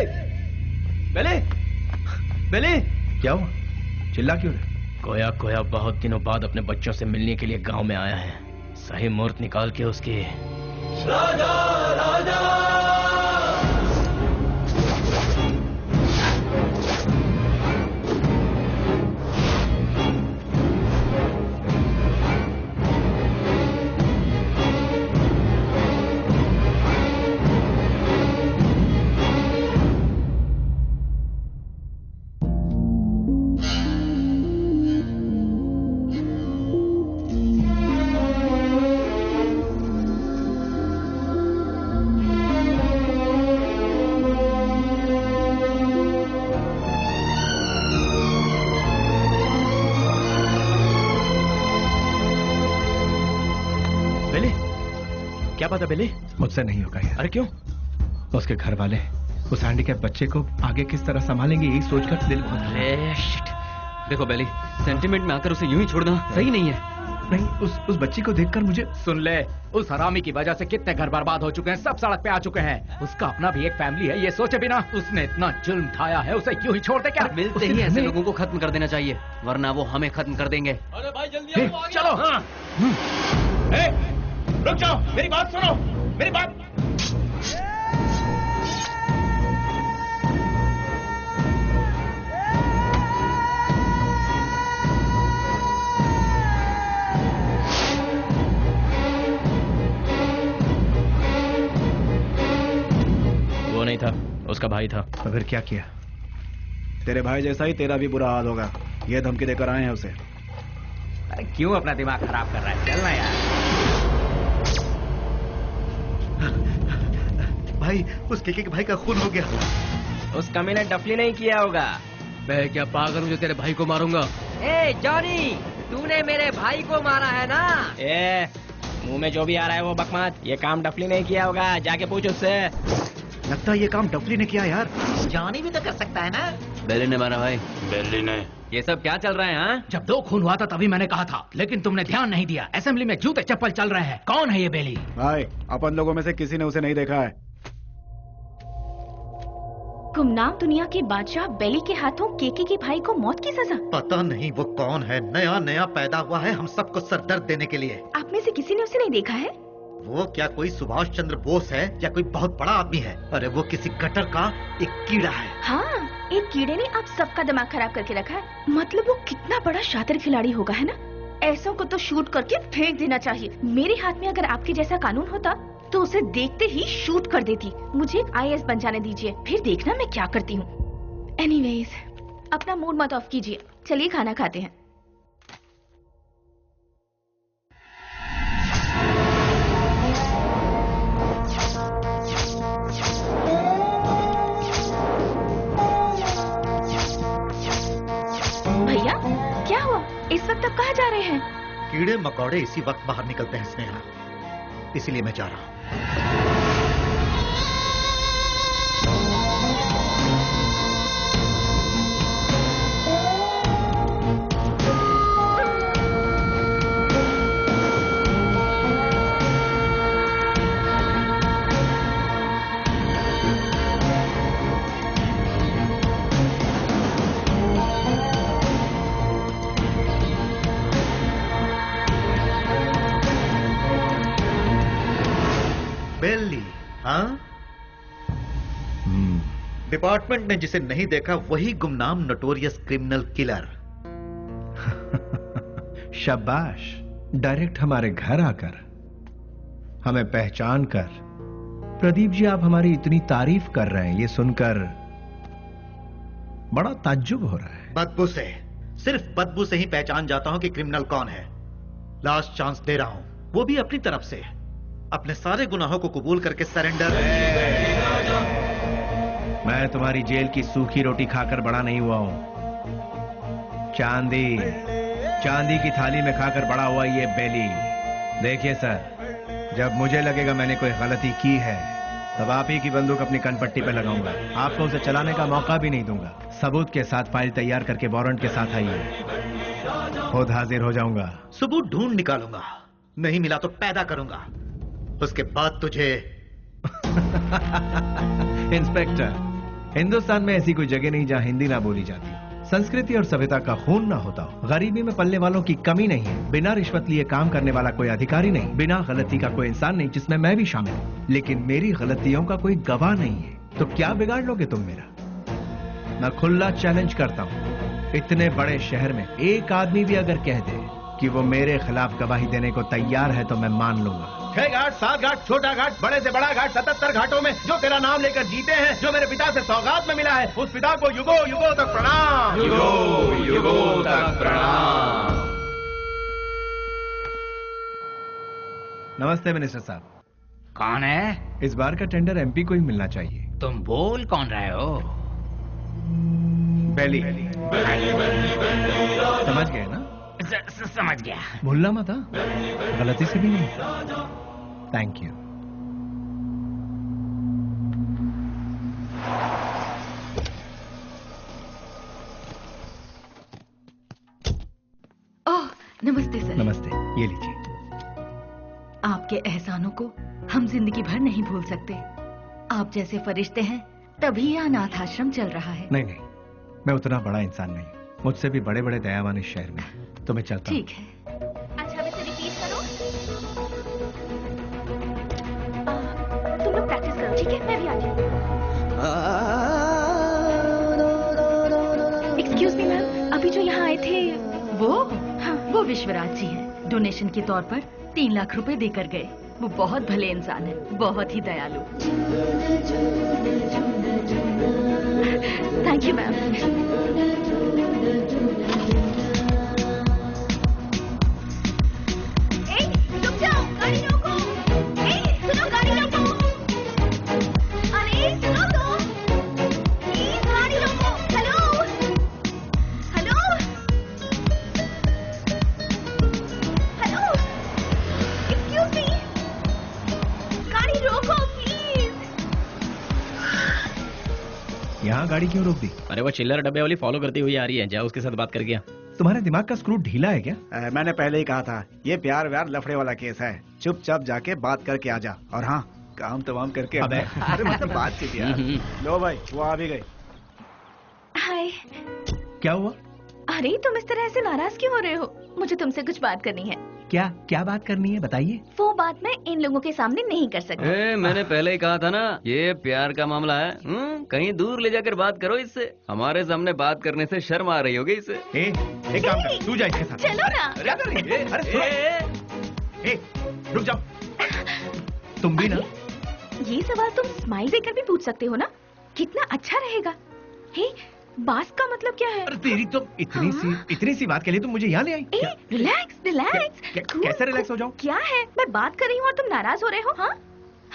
बेले, बेले, क्या हुआ? चिल्ला क्यों रहे? कोया कोया बहुत दिनों बाद अपने बच्चों से मिलने के लिए गांव में आया है। सही मुहूर्त निकाल के उसके राजा राजा क्या पता बेली? मुझसे नहीं होगा यार। अरे क्यों? उसके घर वाले उस हैंडीकैप बच्चे को आगे किस तरह संभालेंगे यही सोचकर दिल बहुत। अरे शिट। देखो बेली, सेंटिमेंट में आकर उसे यूं ही छोड़ना सही नहीं है। नहीं, उस बच्ची को देखकर मुझे। सुन ले, उस हरामी की वजह से कितने घर बर्बाद हो चुके हैं, सब सड़क पे आ चुके हैं। उसका अपना भी एक फैमिली है, ये सोचे बिना उसने इतना जुल्म ढाया है, उसे क्यों ही छोड़ दे क्या? मिलते ही ऐसे लोगों को खत्म कर देना चाहिए, वरना वो हमें खत्म कर देंगे। अरे भाई जल्दी चलो। रुक जाओ, मेरी बात सुनो, मेरी बात। वो नहीं था, उसका भाई था। तो फिर क्या किया? तेरे भाई जैसा ही तेरा भी बुरा हाल होगा, ये धमकी देकर आए हैं उसे। अरे क्यों अपना दिमाग खराब कर रहा है? चलना यार। भाई, उस केके के भाई का खून हो गया। उस कमी ने डफली नहीं किया होगा। मैं क्या पागल हूँ जो तेरे भाई को मारूंगा? ए जॉनी, तूने मेरे भाई को मारा है ना? ए, मुंह में जो भी आ रहा है वो बकवास। ये काम डफली नहीं किया होगा, जाके पूछ उससे। लगता है ये काम डफली ने किया यार। जॉनी भी तो कर सकता है ना? बेली ने मारा भाई। बेली ने। ये सब क्या चल रहा है? हाँ, जब 2 खून हुआ था तभी मैंने कहा था, लेकिन तुमने ध्यान नहीं दिया। असेंबली में जूते चप्पल चल रहे हैं। कौन है ये बेली? भाई, अपन लोगों में से किसी ने उसे नहीं देखा है। गुमनाम दुनिया के बादशाह बेली के हाथों केके के भाई को मौत की सजा। पता नहीं वो कौन है, नया नया पैदा हुआ है हम सबको सरदर्द देने के लिए। आप में से किसी ने उसे नहीं देखा है? वो क्या कोई सुभाष चंद्र बोस है या कोई बहुत बड़ा आदमी है? अरे वो किसी गटर का एक कीड़ा है। हाँ, एक कीड़े ने आप सबका दिमाग खराब करके रखा है। मतलब वो कितना बड़ा शातिर खिलाड़ी होगा, है ना? ऐसों को तो शूट करके फेंक देना चाहिए। मेरे हाथ में अगर आपके जैसा कानून होता तो उसे देखते ही शूट कर देती। मुझे एक IAS बन जाने दीजिए, फिर देखना मैं क्या करती हूँ। एनीवेज, अपना मूड मत ऑफ कीजिए, चलिए खाना खाते हैं। भैया, क्या हुआ? इस वक्त आप कहाँ जा रहे हैं? कीड़े मकोड़े इसी वक्त बाहर निकलते हैं स्नेहा, इसीलिए मैं जा रहा हूँ। बेली, हाँ? डिपार्टमेंट ने जिसे नहीं देखा वही गुमनाम नोटोरियस क्रिमिनल किलर। शाबाश, डायरेक्ट हमारे घर आकर हमें पहचान कर। प्रदीप जी, आप हमारी इतनी तारीफ कर रहे हैं, ये सुनकर बड़ा ताज्जुब हो रहा है। बदबू से, सिर्फ बदबू से ही पहचान जाता हूं कि क्रिमिनल कौन है। लास्ट चांस दे रहा हूं, वो भी अपनी तरफ से। अपने सारे गुनाहों को कबूल करके सरेंडर। मैं तुम्हारी जेल की सूखी रोटी खाकर बड़ा नहीं हुआ हूं। चांदी की थाली में खाकर बड़ा हुआ ये बेली। देखिए सर, जब मुझे लगेगा मैंने कोई गलती की है तब आप ही की बंदूक अपनी कनपट्टी पे लगाऊंगा। आपको उसे चलाने का मौका भी नहीं दूंगा। सबूत के साथ फाइल तैयार करके वारंट के साथ आइए, खुद हाजिर हो जाऊंगा। सबूत ढूंढ निकालूंगा, नहीं मिला तो पैदा करूंगा, उसके बाद तुझे। इंस्पेक्टर, हिंदुस्तान में ऐसी कोई जगह नहीं जहां हिंदी ना बोली जाती, संस्कृति और सभ्यता का खून ना होता हो, गरीबी में पलने वालों की कमी नहीं है, बिना रिश्वत लिए काम करने वाला कोई अधिकारी नहीं, बिना गलती का कोई इंसान नहीं, जिसमें मैं भी शामिल हूं। लेकिन मेरी गलतियों का कोई गवाह नहीं है, तो क्या बिगाड़ लोगे तुम मेरा? मैं खुला चैलेंज करता हूं, इतने बड़े शहर में एक आदमी भी अगर कह दे कि वो मेरे खिलाफ गवाही देने को तैयार है तो मैं मान लूंगा। 6 घाट, 7 घाट, छोटा घाट, बड़े से बड़ा घाट, 77 घाटों में जो तेरा नाम लेकर जीते हैं, जो मेरे पिता से सौगात में मिला है, उस पिता को युगों युगों तक प्रणाम। युगों युगों तक प्रणाम। नमस्ते मिनिस्टर साहब। कौन है? इस बार का टेंडर एमपी को ही मिलना चाहिए। तुम बोल कौन रहे हो? बेली। समझ गए ना? समझ गया। भूलना मत, गलती से भी नहीं। Thank you. नमस्ते सर। नमस्ते, ये लीजिए। आपके एहसानों को हम जिंदगी भर नहीं भूल सकते। आप जैसे फरिश्ते हैं तभी यह अनाथ आश्रम चल रहा है। नहीं, मैं उतना बड़ा इंसान नहीं, मुझसे भी बड़े बड़े दयावान इस शहर में। तो मैं चलता हूँ। ठीक है। अच्छा वैसे रिपीट करो। तुम लोग प्रैक्टिस करो, ठीक है? मैं भी आती हूँ। एक्सक्यूज मी मैम, अभी जो यहाँ आए थे वो? हाँ, वो विश्वराज जी हैं। डोनेशन के तौर पर 3 लाख रुपए देकर गए। वो बहुत भले इंसान है, बहुत ही दयालु। Thank you ma'am. रुक जाओ, गाड़ी रोको। सुनो, गाड़ी रोको। अरे सुनो तो, प्लीज गाड़ी रोको। Hello hello hello, excuse me, गाड़ी रोको प्लीज। यहाँ गाड़ी क्यों रोक दी? अरे वो चिल्लर डब्बे वाली फॉलो करती हुई आ रही है, जाओ उसके साथ बात कर गया। तुम्हारे दिमाग का स्क्रू ढीला है क्या? मैंने पहले ही कहा था, ये प्यार व्यार लफड़े वाला केस है। चुपचाप जाके बात करके आ जा, और हाँ, काम तमाम करके अबे। अरे मतलब बात की यार। लो भाई, वो आ भी गई। हाय। क्या हुआ? अरे तुम इस तरह से नाराज क्यों हो रहे हो? मुझे तुमसे कुछ बात करनी है। क्या बात करनी है, बताइए। वो बात मैं इन लोगों के सामने नहीं कर सकती। मैंने पहले ही कहा था ना, ये प्यार का मामला है। कहीं दूर ले जाकर बात करो इससे। हमारे सामने बात करने से शर्म आ रही होगी इसे। एक काम कर, तू जा इसके साथ। चलो ना। क्या कर रही है? अरे रुक जाओ। तुम भी ना। ये सवाल तुम स्माइल देकर भी पूछ सकते हो ना, कितना अच्छा रहेगा। हे, बात का मतलब क्या है? अरे तेरी तो इतनी सी बात के लिए तुम मुझे यहाँ ले आई। Relax relax. कैसे रिलैक्स हो जाऊं? क्या है, मैं बात कर रही हूँ और तुम नाराज हो रहे हो? हाँ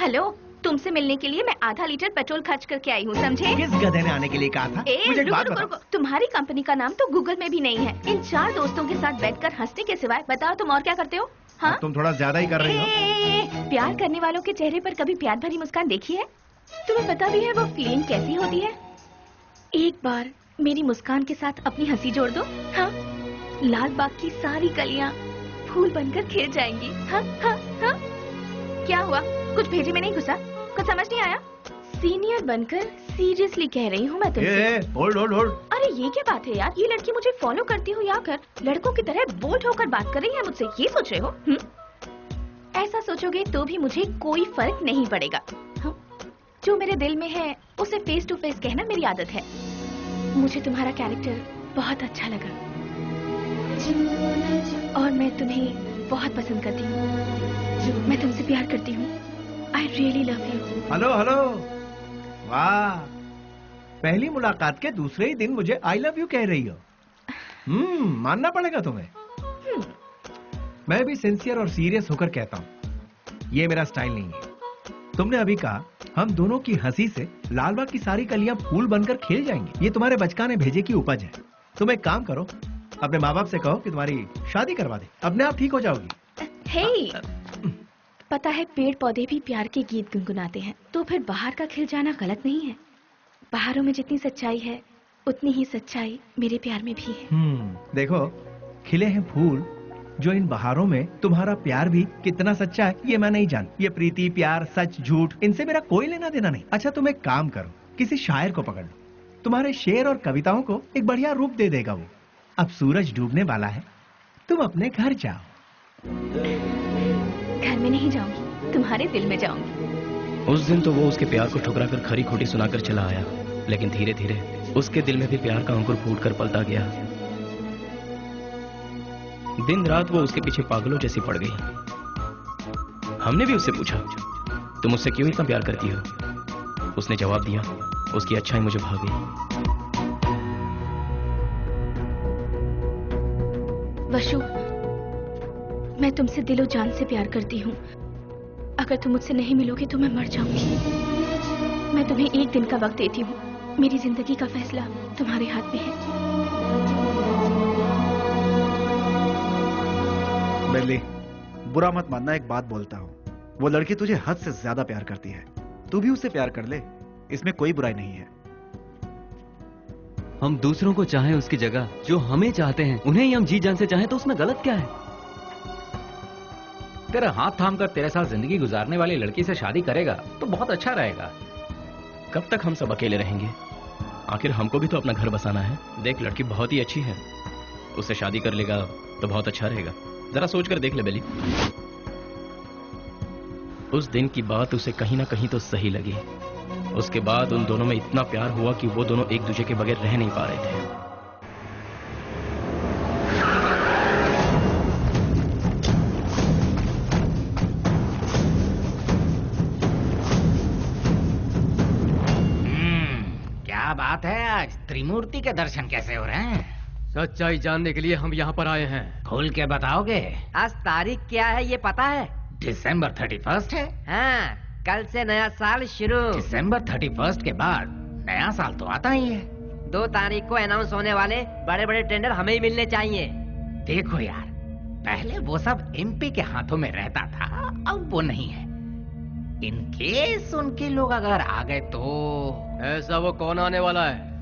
हेलो, तुमसे मिलने के लिए मैं आधा लीटर पेट्रोल खर्च करके आई हूँ, समझे? किस गधे ने आने के लिए कहा था? मुझे एक बात बताओ। तुम्हारी कंपनी का नाम तो गूगल में भी नहीं है। इन 4 दोस्तों के साथ बैठकर हंसने के सिवाय बताओ तुम और क्या करते हो? हाँ, तुम थोड़ा ज्यादा ही कर रही हो। प्यार करने वालों के चेहरे पर कभी प्यार भरी मुस्कान देखी है? तुम्हें पता भी है वो फीलिंग कैसी होती है? एक बार मेरी मुस्कान के साथ अपनी हंसी जोड़ दो। हाँ, लाल बाग की सारी कलियां फूल बनकर खिल जाएंगी। हाँ हाँ हाँ। क्या हुआ, कुछ भेजे में नहीं घुसा? कुछ समझ नहीं आया? सीनियर बनकर सीरियसली कह रही हूँ मैं तुमसे। होल्ड। अरे ये क्या बात है यार, ये लड़की मुझे फॉलो करती हुई आकर लड़कों की तरह बोल्ड होकर बात कर रही है मुझसे, ये सोच रहे हो? ऐसा सोचोगे तो भी मुझे कोई फर्क नहीं पड़ेगा। जो मेरे दिल में है उसे फेस टू फेस कहना मेरी आदत है। मुझे तुम्हारा कैरेक्टर बहुत अच्छा लगा और मैं तुम्हें बहुत पसंद करती हूँ। मैं तुमसे प्यार करती हूँ। I really love you. Hello वाह, पहली मुलाकात के दूसरे ही दिन मुझे आई लव यू कह रही हो। मानना पड़ेगा तुम्हें। मैं भी सिंसियर और सीरियस होकर कहता हूँ, ये मेरा स्टाइल नहीं है। तुमने अभी कहा हम दोनों की हंसी से लालबाग की सारी कलियां फूल बनकर खिल जाएंगी। ये तुम्हारे बचकाने भेजे की उपज है। तुम एक काम करो, अपने माँ बाप से कहो कि तुम्हारी शादी करवा दे, अपने आप ठीक हो जाओगी। हे, पता है पेड़ पौधे भी प्यार के गीत गुनगुनाते हैं, तो फिर बाहर का खिल जाना गलत नहीं है। बाहरों में जितनी सच्चाई है उतनी ही सच्चाई मेरे प्यार में भी है। देखो, खिले हैं फूल, जो इन बहारों में तुम्हारा प्यार भी कितना सच्चा है ये मैं नहीं जान। ये प्रीति, प्यार, सच, झूठ, इनसे मेरा कोई लेना देना नहीं। अच्छा तुम एक काम करो, किसी शायर को पकड़ लो, तुम्हारे शेर और कविताओं को एक बढ़िया रूप दे देगा वो। अब सूरज डूबने वाला है, तुम अपने घर जाओ। घर में नहीं जाऊंगी, तुम्हारे दिल में जाऊंगी। उस दिन तो वो उसके प्यार को ठुकरा कर खरी खोटी सुनाकर चला आया, लेकिन धीरे धीरे उसके दिल में भी प्यार का अंकुर फूट कर पलता गया। दिन रात वो उसके पीछे पागलों जैसी पड़ गई। हमने भी उससे पूछा, तुम उससे क्यों इतना प्यार करती हो? उसने जवाब दिया, उसकी अच्छाई मुझे भा गई। वशु, मैं तुमसे दिलो जान से प्यार करती हूँ। अगर तुम मुझसे नहीं मिलोगे तो मैं मर जाऊंगी। मैं तुम्हें एक दिन का वक्त देती हूँ। मेरी जिंदगी का फैसला तुम्हारे हाथ में है। बेली, बुरा मत मानना, एक बात बोलता हूँ। वो लड़की तुझे हद से ज्यादा प्यार करती है, तू भी उससे प्यार कर ले, इसमें कोई बुराई नहीं है। हम दूसरों को चाहें उसकी जगह जो हमें चाहते हैं उन्हें ही हम जी जान से चाहें तो उसमें गलत क्या है? तेरा हाथ थाम कर तेरे साथ जिंदगी गुजारने वाली लड़की से शादी करेगा तो बहुत अच्छा रहेगा। कब तक हम सब अकेले रहेंगे? आखिर हमको भी तो अपना घर बसाना है। देख, लड़की बहुत ही अच्छी है, उससे शादी कर लेगा तो बहुत अच्छा रहेगा। जरा सोच कर देख ले बेली। उस दिन की बात उसे कहीं ना कहीं तो सही लगी। उसके बाद उन दोनों में इतना प्यार हुआ कि वो दोनों एक दूसरे के बगैर रह नहीं पा रहे थे। क्या बात है, आज त्रिमूर्ति के दर्शन कैसे हो रहे हैं? सच्चाई जानने के लिए हम यहाँ पर आए हैं। खोल के बताओगे? आज तारीख क्या है ये पता है? दिसंबर 31 है। हाँ, कल से नया साल शुरू। दिसंबर 31 के बाद नया साल तो आता ही है। 2 तारीख को अनाउंस होने वाले बड़े बड़े टेंडर हमें ही मिलने चाहिए। देखो यार, पहले वो सब एमपी के हाथों में रहता था, अब वो नहीं है। इन केस उनके लोग अगर आ गए तो। ऐसा वो कौन आने वाला है?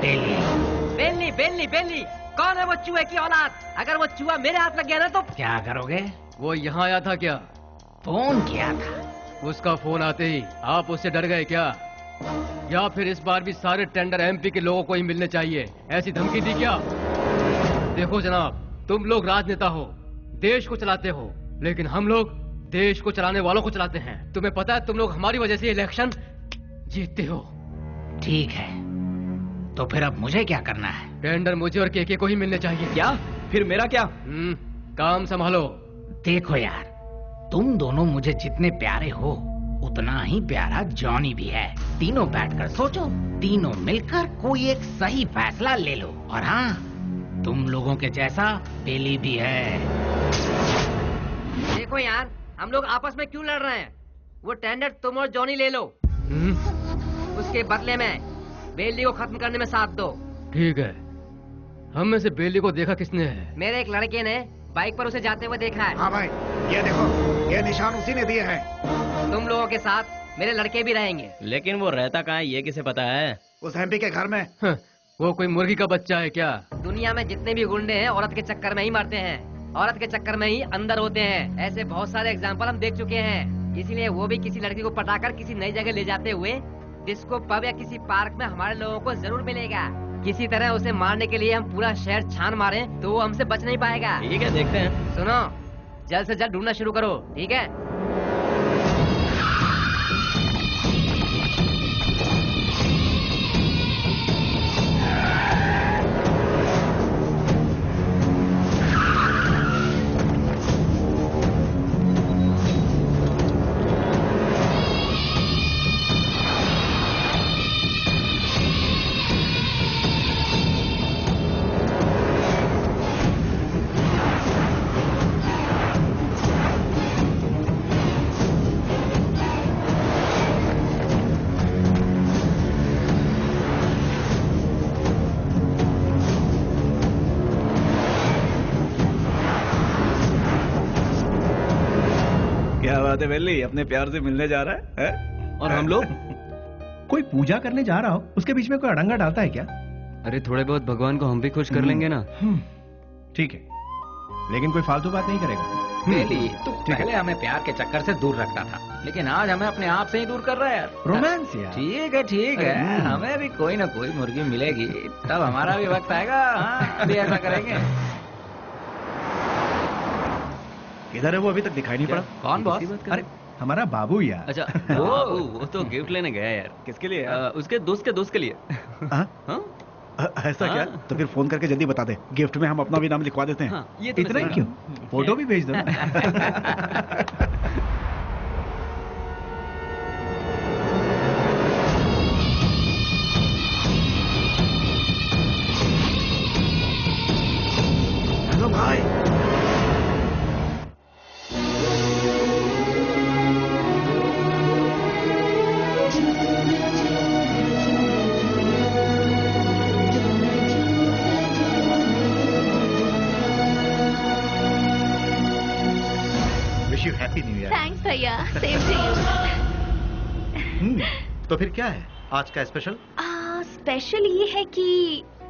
बेली बेली बेली, कौन है वो चूहे की औलाद? अगर वो चूहा मेरे हाथ लग गया ना तो क्या करोगे? वो यहाँ आया था क्या? फोन किया था। उसका फोन आते ही आप उससे डर गए क्या? या फिर इस बार भी सारे टेंडर एमपी के लोगों को ही मिलने चाहिए, ऐसी धमकी दी क्या? देखो जनाब, तुम लोग राजनेता हो, देश को चलाते हो, लेकिन हम लोग देश को चलाने वालों को चलाते हैं। तुम्हें पता है तुम लोग हमारी वजह से इलेक्शन जीतते हो। ठीक है, तो फिर अब मुझे क्या करना है? टेंडर मुझे और केके को ही मिलने चाहिए। क्या? फिर मेरा क्या? काम संभालो। देखो यार, तुम दोनों मुझे जितने प्यारे हो उतना ही प्यारा जॉनी भी है। तीनों बैठकर सोचो, तीनों मिलकर कोई एक सही फैसला ले लो। और हाँ, तुम लोगों के जैसा बेली भी है। देखो यार, हम लोग आपस में क्यों लड़ रहे हैं? वो टेंडर तुम और जॉनी ले लो। उसके बदले में बेली को खत्म करने में साथ दो। ठीक है। हम में से बेली को देखा किसने है? मेरे एक लड़के ने बाइक पर उसे जाते हुए देखा है। हाँ भाई, ये देखो, ये निशान उसी ने दिए हैं। तुम लोगों के साथ मेरे लड़के भी रहेंगे। लेकिन वो रहता कहाँ है, ये किसे पता है? उस एमपी के घर में। वो कोई मुर्गी का बच्चा है क्या? दुनिया में जितने भी गुंडे हैं औरत के चक्कर में ही मरते हैं, औरत के चक्कर में ही अंदर होते हैं। ऐसे बहुत सारे एग्जाम्पल हम देख चुके हैं। इसीलिए वो भी किसी लड़की को पटाकर किसी नई जगह ले जाते हुए डिस्को पब या किसी पार्क में हमारे लोगों को जरूर मिलेगा। किसी तरह उसे मारने के लिए हम पूरा शहर छान मारे तो वो हमसे बच नहीं पाएगा। ठीक है, देखते हैं। सुनो, जल्द से जल्द ढूंढना शुरू करो, ठीक है? बेली अपने प्यार से मिलने जा रहा है? और हम लोग? कोई पूजा करने जा रहा हो, उसके बीच में कोई अड़ंगा डालता है क्या? अरे थोड़े बहुत भगवान को हम भी खुश कर लेंगे ना। ठीक है, लेकिन कोई फालतू बात नहीं करेगा। बेली, तू पहले हमें प्यार के चक्कर से दूर रखता था, लेकिन आज हमें अपने आप से ही दूर कर रहा है यार। रोमांस यार। ठीक है, हमें भी कोई ना कोई मुर्गी मिलेगी, तब हमारा भी वक्त आएगा। हाँ, अभी ऐसा करेंगे। किधर है वो? अभी तक दिखाई नहीं पड़ा। कौन बॉस? अरे हमारा बाबू यार। अच्छा, वो तो गिफ्ट लेने गया यार। किसके लिए? उसके दोस्त के लिए। ऐसा क्या? तो फिर फोन करके जल्दी बता दे, गिफ्ट में हम अपना भी नाम लिखवा देते हैं। ये तो इतना ही क्यों? फोटो भी भेज दो। हेलो भाई। Happy new year. थैंक्स भैया, सेम टू यू। तो फिर क्या है आज का स्पेशल? स्पेशल ये है कि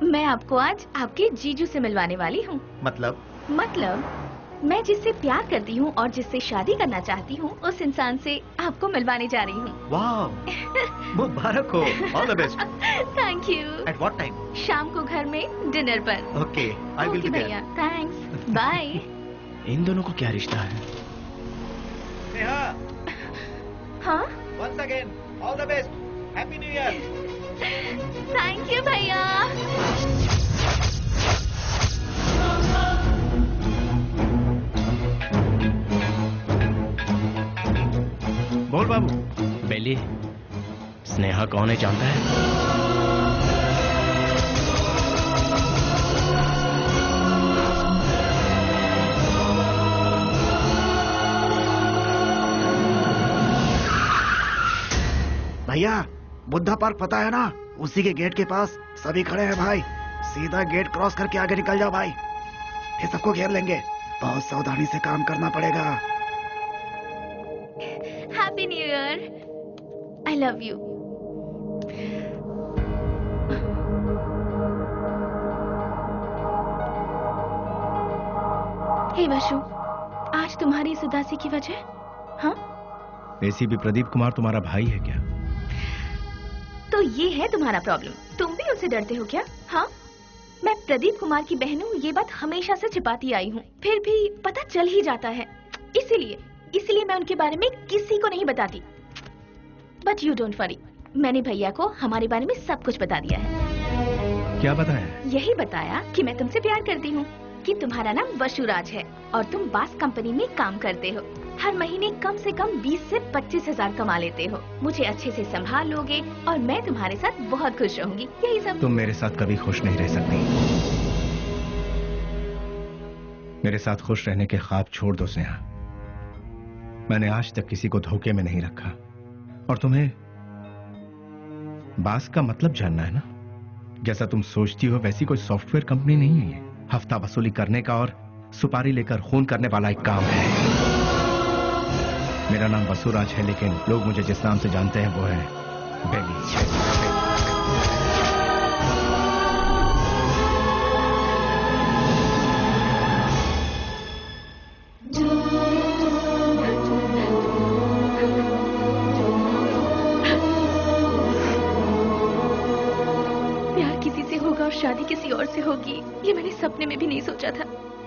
मैं आपको आज आपके जीजू से मिलवाने वाली हूँ। मतलब मैं जिससे प्यार करती हूँ और जिससे शादी करना चाहती हूँ उस इंसान से आपको मिलवाने जा रही हूँ। वाह, मुबारक हो। All the best. Thank you. At what time? शाम को घर में डिनर पर। Okay, I will be there. भैया थैंक्स, बाय। इन दोनों को क्या रिश्ता है? नेहा। हाँ? Once again all the best, happy new year. Thank you भैया। बोल बाबू। बेली, स्नेहा कौन है जानता है? भैया, बुद्धा पार्क पता है ना? उसी के गेट के पास सभी खड़े हैं भाई। सीधा गेट क्रॉस करके आगे निकल जाओ भाई, ये सबको घेर लेंगे। बहुत सावधानी से काम करना पड़ेगा। Happy new year. I love you. Hey Vashu, आज तुम्हारी इस उदासी की वजह? हाँ? एसीपी प्रदीप कुमार तुम्हारा भाई है क्या? तो ये है तुम्हारा प्रॉब्लम। तुम भी उससे डरते हो क्या? हाँ? मैं प्रदीप कुमार की बहन हूँ, ये बात हमेशा से छिपाती आई हूँ, फिर भी पता चल ही जाता है। इसीलिए मैं उनके बारे में किसी को नहीं बताती। बट यू डोंट वरी, मैंने भैया को हमारे बारे में सब कुछ बता दिया है। क्या बताया? यही बताया कि मैं तुमसे प्यार करती हूँ, कि तुम्हारा नाम वशुराज है और तुम बास कंपनी में काम करते हो। हर महीने कम से कम 20 से 25 हजार कमा लेते हो। मुझे अच्छे से संभाल लोगे और मैं तुम्हारे साथ बहुत खुश रहूंगी। यही सब। तुम मेरे साथ कभी खुश नहीं रह सकती। मेरे साथ खुश रहने के ख्वाब छोड़ दो स्नेहा। मैंने आज तक किसी को धोखे में नहीं रखा। और तुम्हें बास का मतलब जानना है ना? जैसा तुम सोचती हो वैसी कोई सॉफ्टवेयर कंपनी नहीं है ये। हफ्ता वसूली करने का और सुपारी लेकर खून करने वाला एक काम है। मेरा नाम वसुराज है, लेकिन लोग मुझे जिस नाम से जानते हैं वो है बेली। शादी किसी और से होगी, ये मैंने सपने में भी नहीं सोचा था।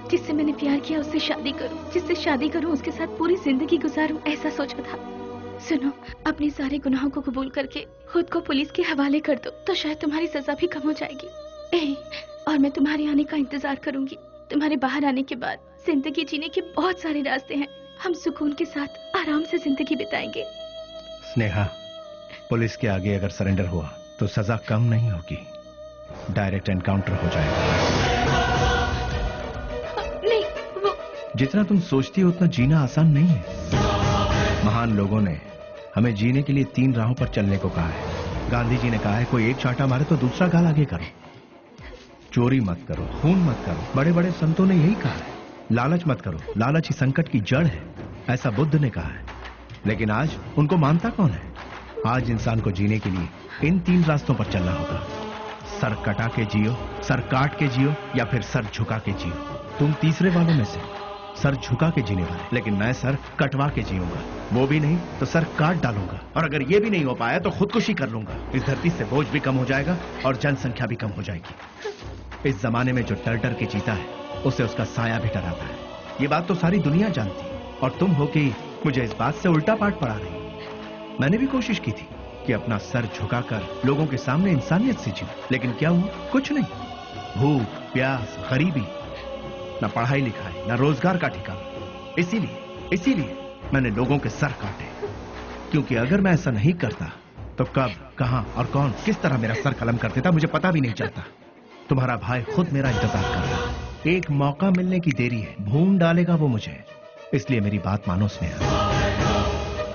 जिससे मैंने प्यार किया उससे शादी करूं, जिससे शादी करूं उसके साथ पूरी जिंदगी गुजारूं, ऐसा सोचा था। सुनो, अपने सारे गुनाहों को कबूल करके खुद को पुलिस के हवाले कर दो, तो शायद तुम्हारी सजा भी कम हो जाएगी। और मैं तुम्हारे आने का इंतजार करूंगी। तुम्हारे बाहर आने के बाद जिंदगी जीने के बहुत सारे रास्ते हैं। हम सुकून के साथ आराम से जिंदगी बिताएंगे। स्नेहा, पुलिस के आगे अगर सरेंडर हुआ तो सजा कम नहीं होगी, डायरेक्ट एनकाउंटर हो जाएगा। नहीं, वो जितना तुम सोचती हो उतना जीना आसान नहीं है। महान लोगों ने हमें जीने के लिए 3 राहों पर चलने को कहा है। गांधी जी ने कहा है, कोई एक चांटा मारे तो दूसरा गाल आगे करो, चोरी मत करो, खून मत करो। बड़े बड़े संतों ने यही कहा है। लालच मत करो, लालच ही संकट की जड़ है, ऐसा बुद्ध ने कहा है। लेकिन आज उनको मानता कौन है? आज इंसान को जीने के लिए इन 3 रास्तों पर चलना होगा। सर कटा के जियो, सर काट के जियो, या फिर सर झुका के जियो। तुम तीसरे वालों में से, सर झुका के जीने वाले। लेकिन मैं सर कटवा के जीऊंगा, वो भी नहीं तो सर काट डालूंगा। और अगर ये भी नहीं हो पाया तो खुदकुशी कर लूंगा। इस धरती से बोझ भी कम हो जाएगा और जनसंख्या भी कम हो जाएगी। इस जमाने में जो डर डर के जीता है उसे उसका साया भी डराता है। ये बात तो सारी दुनिया जानती है, और तुम हो कि मुझे इस बात से उल्टा पाठ पढ़ा रही। मैंने भी कोशिश की थी कि अपना सर झुकाकर लोगों के सामने इंसानियत से जीऊं, लेकिन क्या हुआ? कुछ नहीं। भूख, प्यास, गरीबी, न पढ़ाई लिखाई, न रोजगार का ठिकाना। इसीलिए मैंने लोगों के सर काटे, क्योंकि अगर मैं ऐसा नहीं करता तो कब, कहां और कौन किस तरह मेरा सर कलम कर देता मुझे पता भी नहीं चलता। तुम्हारा भाई खुद मेरा इंतजार कर रहा है। एक मौका मिलने की देरी है, भून डालेगा वो मुझे। इसलिए मेरी बात मानो स्नेहा,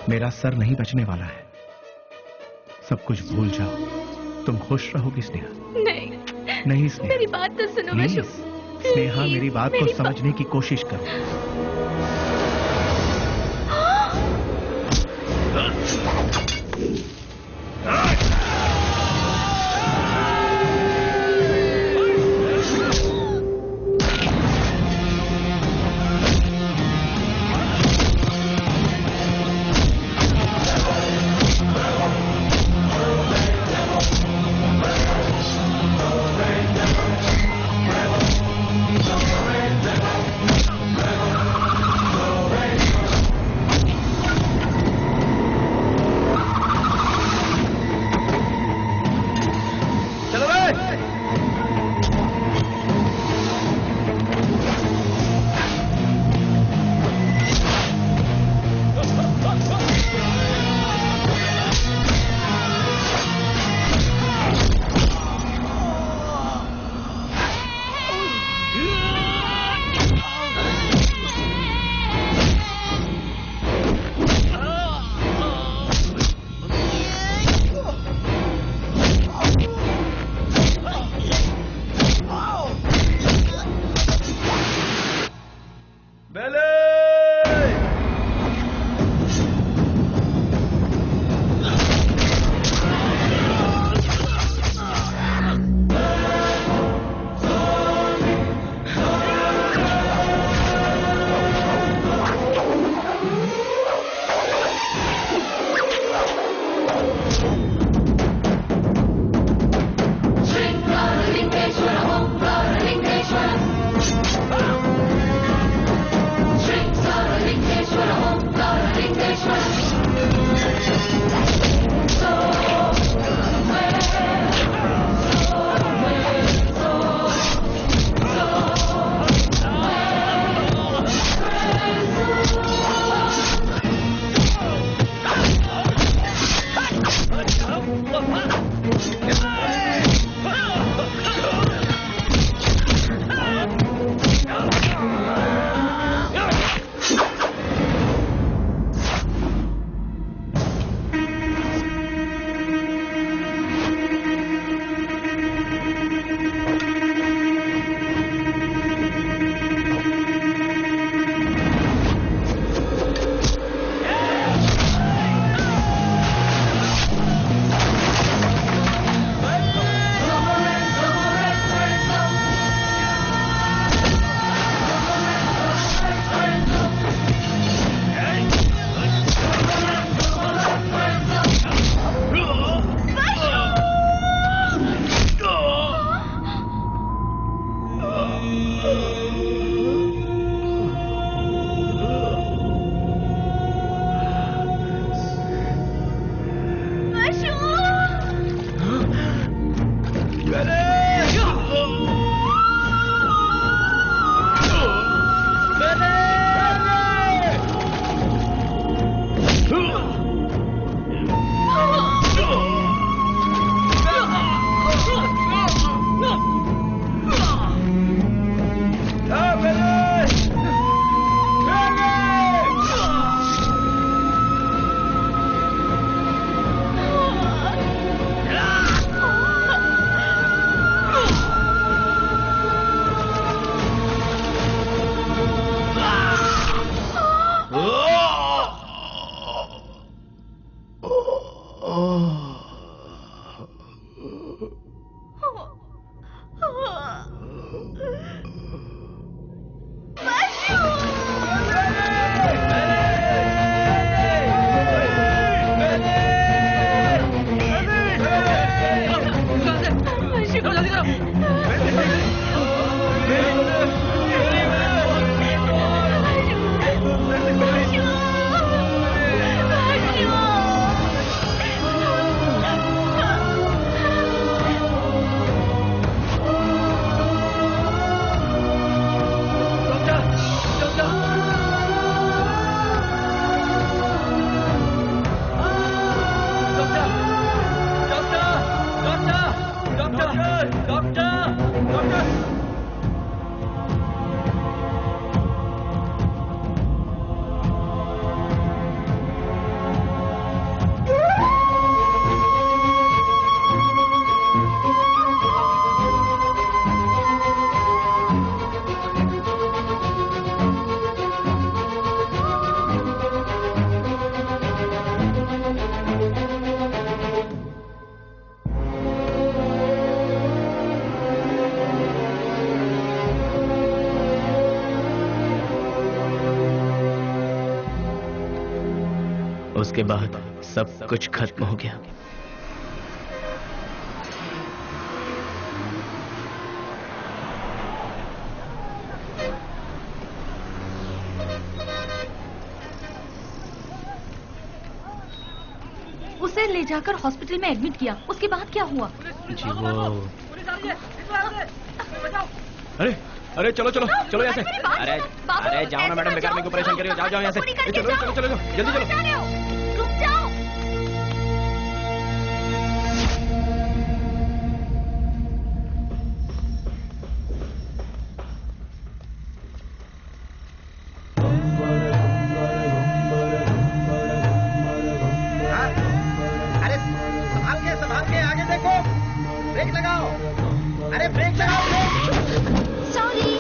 मेरा सर नहीं बचने वाला है। सब कुछ भूल जाओ, तुम खुश रहोगी स्नेहा। नहीं स्नेहा, मेरी बात तो सुनो वशु। स्नेहा, मेरी बात को समझने की कोशिश करो। उसके बाद सब कुछ खत्म हो गया। उसे ले जाकर हॉस्पिटल में एडमिट किया, उसके बाद क्या हुआ? जी वो अरे चलो चलो चलो यहाँ से। अरे जाओ ना मैडम, बेकार मेरे को परेशान करियो। जाओ जाओ यहाँ से। चलो चलो चलो जल्दी चलो। रुक जाओ। अरे संभाल के आगे देखो, ब्रेक लगाओ। अरे ब्रेक लगाओ, ब्रेक। सॉरी।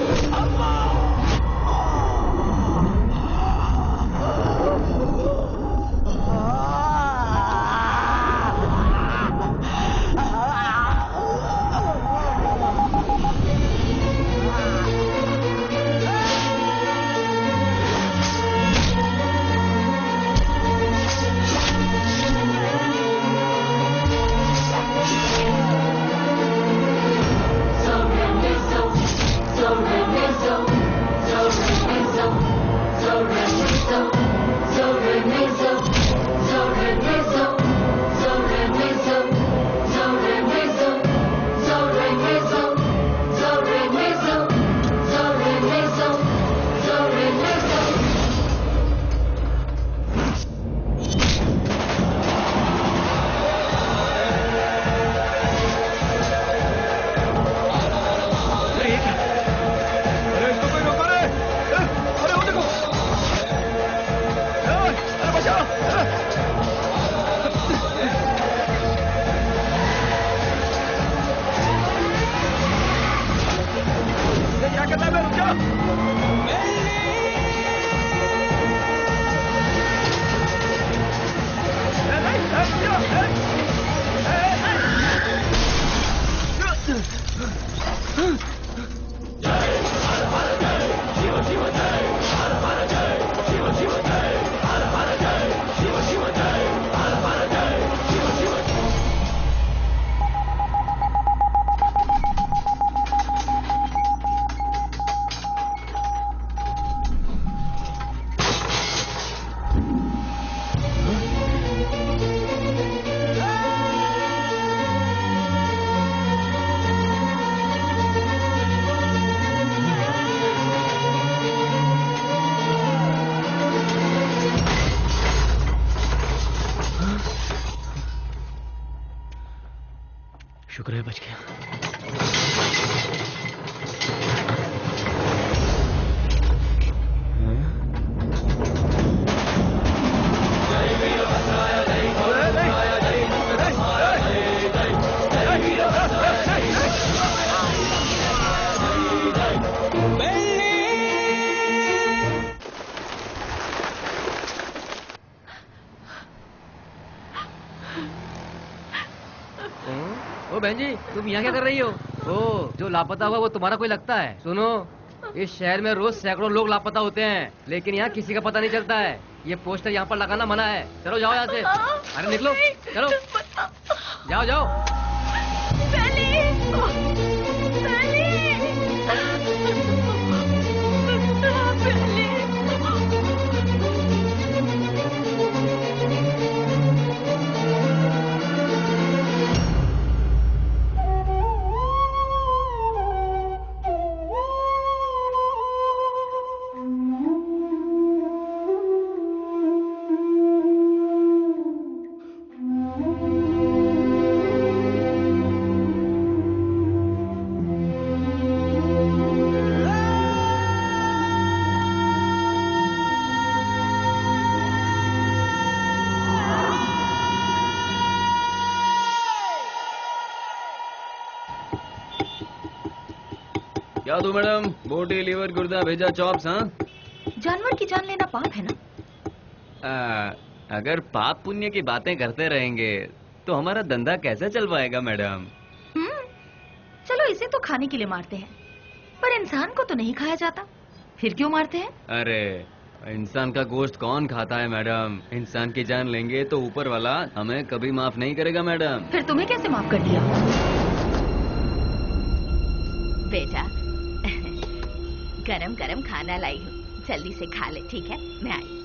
शुक्र है बच गया। बहन जी, तुम यहाँ क्या कर रही हो? ओ, जो लापता हुआ वो तुम्हारा कोई लगता है? सुनो, इस शहर में रोज सैकड़ों लोग लापता होते हैं, लेकिन यहाँ किसी का पता नहीं चलता है। ये पोस्टर यहाँ पर लगाना मना है। चलो जाओ यहाँ से। अरे निकलो, चलो जाओ जाओ। क्या दो मैडम? बोटी, लीवर, गुर्दा, भेजा, चॉप्स। हाँ, जानवर की जान लेना पाप है ना? अगर पाप पुण्य की बातें करते रहेंगे तो हमारा धंधा कैसे चल पाएगा मैडम? चलो इसे तो खाने के लिए मारते हैं, पर इंसान को तो नहीं खाया जाता, फिर क्यों मारते हैं? अरे इंसान का गोश्त कौन खाता है मैडम? इंसान की जान लेंगे तो ऊपर वाला हमें कभी माफ नहीं करेगा मैडम। फिर तुम्हें कैसे माफ कर दिया? बेटा गरम गरम खाना लाई हूँ, जल्दी से खा ले, ठीक है? मैं आई।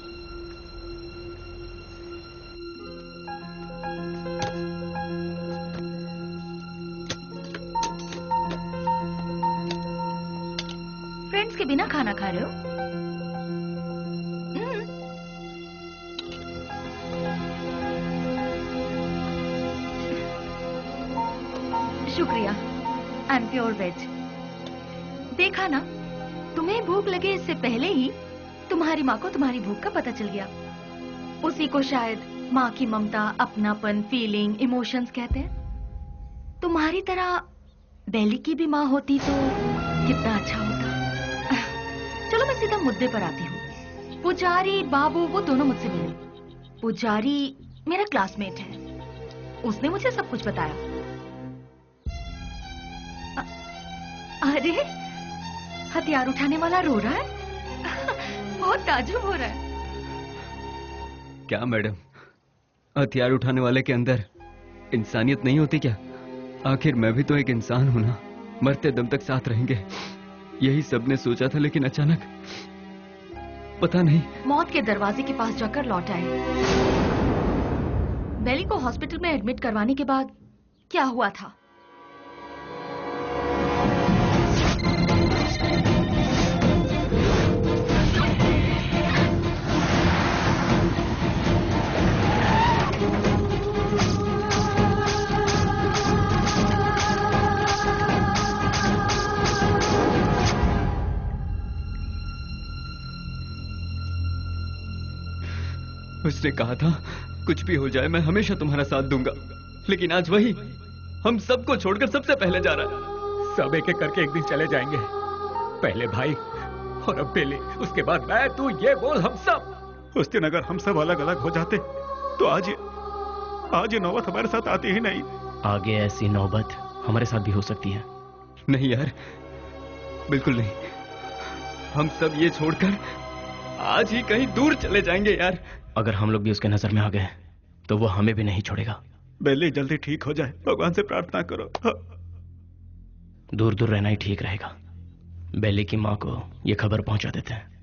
फ्रेंड्स के बिना खाना खा रहे हो? शुक्रिया, आई एम प्योर वेज। देखा ना, तुम्हें भूख लगे इससे पहले ही तुम्हारी माँ को तुम्हारी भूख का पता चल गया। उसी को शायद माँ की ममता, अपनापन, फीलिंग, इमोशंस कहते हैं। तुम्हारी तरह बेली की भी माँ होती तो कितना अच्छा होता। चलो मैं सीधा मुद्दे पर आती हूँ। पुजारी बाबू वो दोनों मुझसे मिले। पुजारी मेरा क्लासमेट है, उसने मुझे सब कुछ बताया। अरे हथियार उठाने वाला रो रहा है। बहुत ताज्जुब हो रहा है। क्या मैडम, हथियार उठाने वाले के अंदर इंसानियत नहीं होती क्या? आखिर मैं भी तो एक इंसान हूं ना, मरते दम तक साथ रहेंगे, यही सबने सोचा था। लेकिन अचानक पता नहीं, मौत के दरवाजे के पास जाकर लौट आए। बेली को हॉस्पिटल में एडमिट करवाने के बाद क्या हुआ था? उसने कहा था कुछ भी हो जाए मैं हमेशा तुम्हारा साथ दूंगा, लेकिन आज वही हम सबको छोड़कर सबसे पहले जा रहा है। सब एक एक करके एक दिन चले जाएंगे। पहले भाई और अब बेली, उसके बाद मैं, तू, ये बोल हम सब। उस दिन अगर हम सब अलग अलग हो जाते तो आज ये नौबत हमारे साथ आती ही नहीं। आगे ऐसी नौबत हमारे साथ भी हो सकती है। नहीं यार, बिल्कुल नहीं। हम सब ये छोड़कर आज ही कहीं दूर चले जाएंगे यार। अगर हम लोग भी उसके नजर में आ गए तो वो हमें भी नहीं छोड़ेगा। बेली जल्दी ठीक हो जाए, भगवान से प्रार्थना करो। दूर दूर रहना ही ठीक रहेगा। बेली की माँ को ये खबर पहुंचा देते हैं।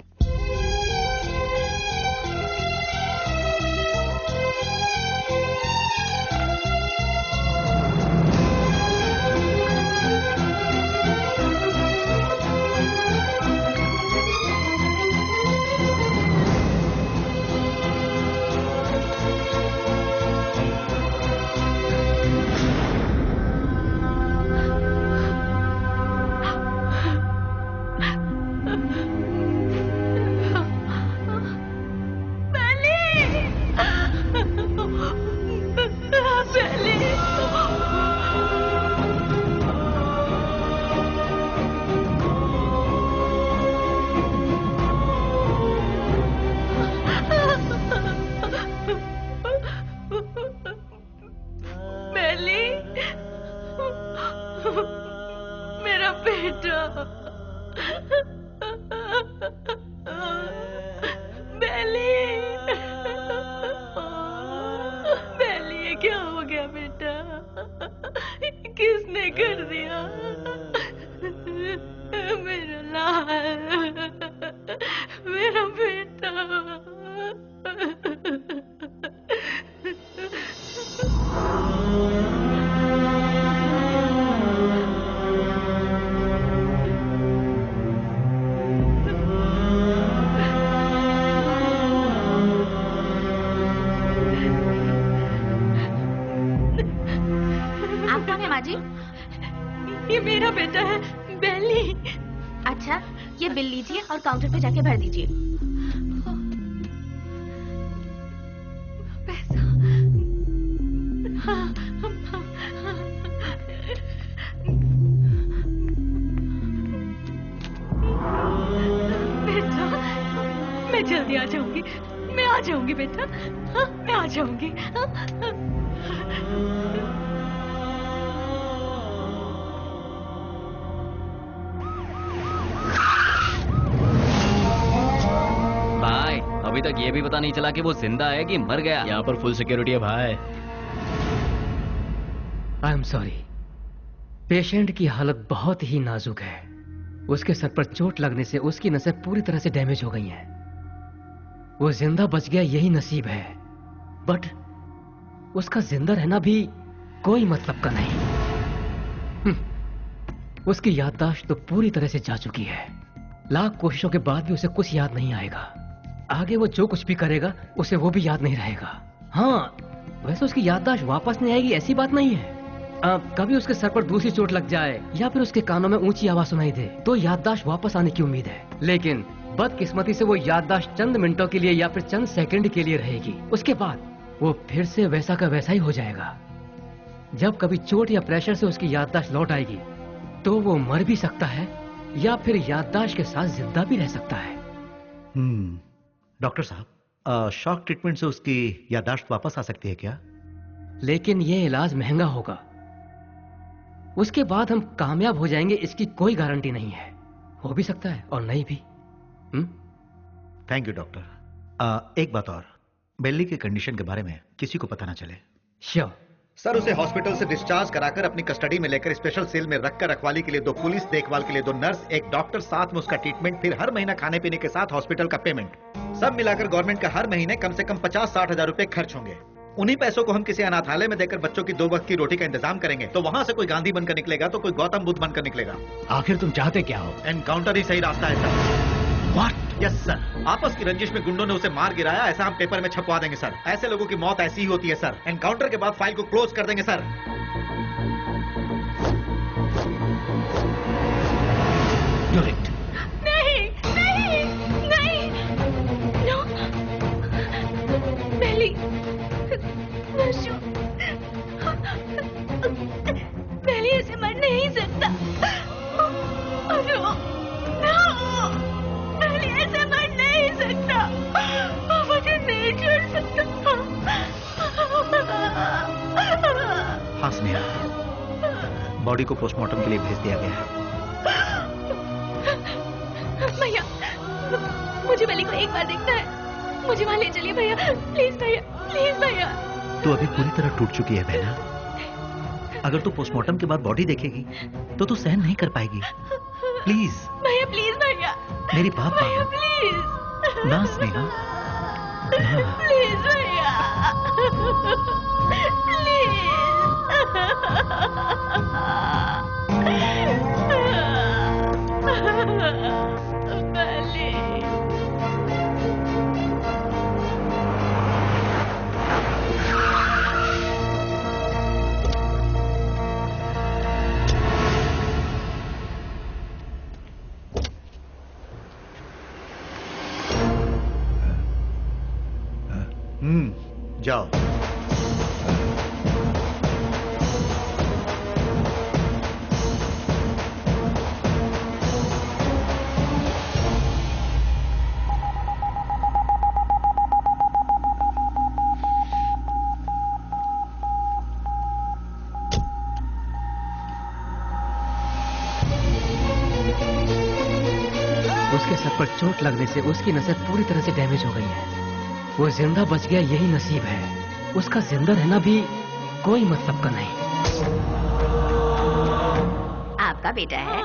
काउंटर पे जाके भर दीजिए। पैसा। बेटा, मैं जल्दी आ जाऊंगी। मैं आ जाऊंगी बेटा। हाँ, मैं आ जाऊंगी। भाई अभी तक ये भी पता नहीं चला कि वो जिंदा है कि मर गया। यहाँ पर फुल सिक्योरिटी है भाई। आई एम सॉरी, पेशेंट की हालत बहुत ही नाजुक है। उसके सर पर चोट लगने से उसकी नसें पूरी तरह से डैमेज हो गई हैं। वो जिंदा बच गया यही नसीब है, बट उसका जिंदा रहना भी कोई मतलब का नहीं। उसकी याददाश्त तो पूरी तरह से जा चुकी है। लाख कोशिशों के बाद भी उसे कुछ याद नहीं आएगा। आगे वो जो कुछ भी करेगा उसे वो भी याद नहीं रहेगा। हाँ, वैसे उसकी याददाश्त वापस नहीं आएगी ऐसी बात नहीं है। कभी उसके सर पर दूसरी चोट लग जाए या फिर उसके कानों में ऊंची आवाज सुनाई दे तो याददाश्त वापस आने की उम्मीद है, लेकिन बदकिस्मती से वो याददाश्त चंद मिनटों के लिए या फिर चंद सेकंड के लिए रहेगी। उसके बाद वो फिर से वैसा का वैसा ही हो जाएगा। जब कभी चोट या प्रेशर से उसकी याददाश्त लौट आएगी तो वो मर भी सकता है या फिर याददाश्त के साथ जिंदा भी रह सकता है। डॉक्टर साहब, शॉक ट्रीटमेंट से उसकी याददाश्त वापस आ सकती है क्या? लेकिन ये इलाज महंगा होगा। उसके बाद हम कामयाब हो जाएंगे इसकी कोई गारंटी नहीं है। हो भी सकता है और नहीं भी। Thank you doctor. एक बात और, बेली की कंडीशन के बारे में किसी को पता ना चले। श्योर सर, उसे हॉस्पिटल से डिस्चार्ज कराकर अपनी कस्टडी में लेकर स्पेशल सेल में रखकर रखवाली के लिए 2 पुलिस, देखभाल के लिए 2 नर्स, एक डॉक्टर, साथ में उसका ट्रीटमेंट, फिर हर महीना खाने पीने के साथ हॉस्पिटल का पेमेंट, सब मिलाकर गवर्नमेंट का हर महीने कम से कम 50-60 हजार रुपए खर्च होंगे। उन्हीं पैसों को हम किसी अनाथालय में देकर बच्चों की 2 वक्त की रोटी का इंतजाम करेंगे तो वहां से कोई गांधी बनकर निकलेगा तो कोई गौतम बुद्ध बनकर निकलेगा। आखिर तुम चाहते क्या हो? एनकाउंटर ही सही रास्ता है सर। What? यस सर, आपस की रंजिश में गुंडों ने उसे मार गिराया, ऐसा हम पेपर में छपवा देंगे सर। ऐसे लोगों की मौत ऐसी ही होती है सर। एनकाउंटर के बाद फाइल को क्लोज कर देंगे सर। Do it. नहीं नहीं नहीं, नो, बेली, नशु, बेली ऐसे मर नहीं सकता। नो, बेली ऐसे मर नहीं सकता। मुझे नहीं छोड़ सकता। हाँ स्नेहा, बॉडी को पोस्टमार्टम के लिए भेज दिया गया है। भैया, मुझे बेली को एक बार देखना है। मुझे वहां ले चलिए भैया, प्लीज भैया, प्लीज भैया। तू अभी पूरी तरह टूट चुकी है बहना। अगर तू पोस्टमार्टम के बाद बॉडी देखेगी तो तू सहन नहीं कर पाएगी। प्लीज भैया, प्लीज भैया, मेरी बात भैया, मानो प्लीज ना स्नेहा, प्लीज भैया, जाओ। उसके सर पर चोट लगने से उसकी नसें पूरी तरह से डैमेज हो गई हैं। वो जिंदा बच गया यही नसीब है। उसका जिंदा रहना भी कोई मतलब का नहीं। आपका बेटा है?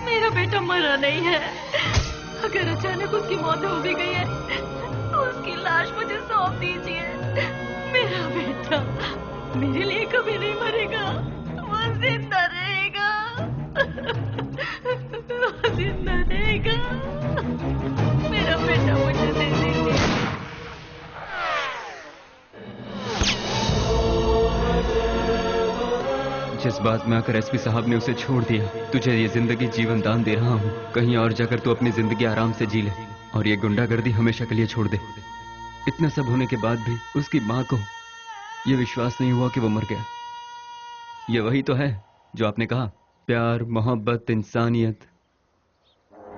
मेरा बेटा मरा नहीं है। अगर अचानक उसकी मौत हो भी गई है तो उसकी लाश मुझे सौंप दीजिए। मेरा बेटा मेरे लिए कभी नहीं मरेगा, वो जिंदा रहेगा, वो जिंदा रहेगा। मेरा बेटा मुझे दे दीजिए। जिस बात में आकर एसपी साहब ने उसे छोड़ दिया, तुझे ये जिंदगी जीवन दान दे रहा हूँ। कहीं और जाकर तू अपनी जिंदगी आराम से जी ले और ये गुंडागर्दी हमेशा के लिए छोड़ दे। इतना सब होने के बाद भी उसकी माँ को ये विश्वास नहीं हुआ कि वो मर गया। ये वही तो है जो आपने कहा, प्यार, मोहब्बत, इंसानियत।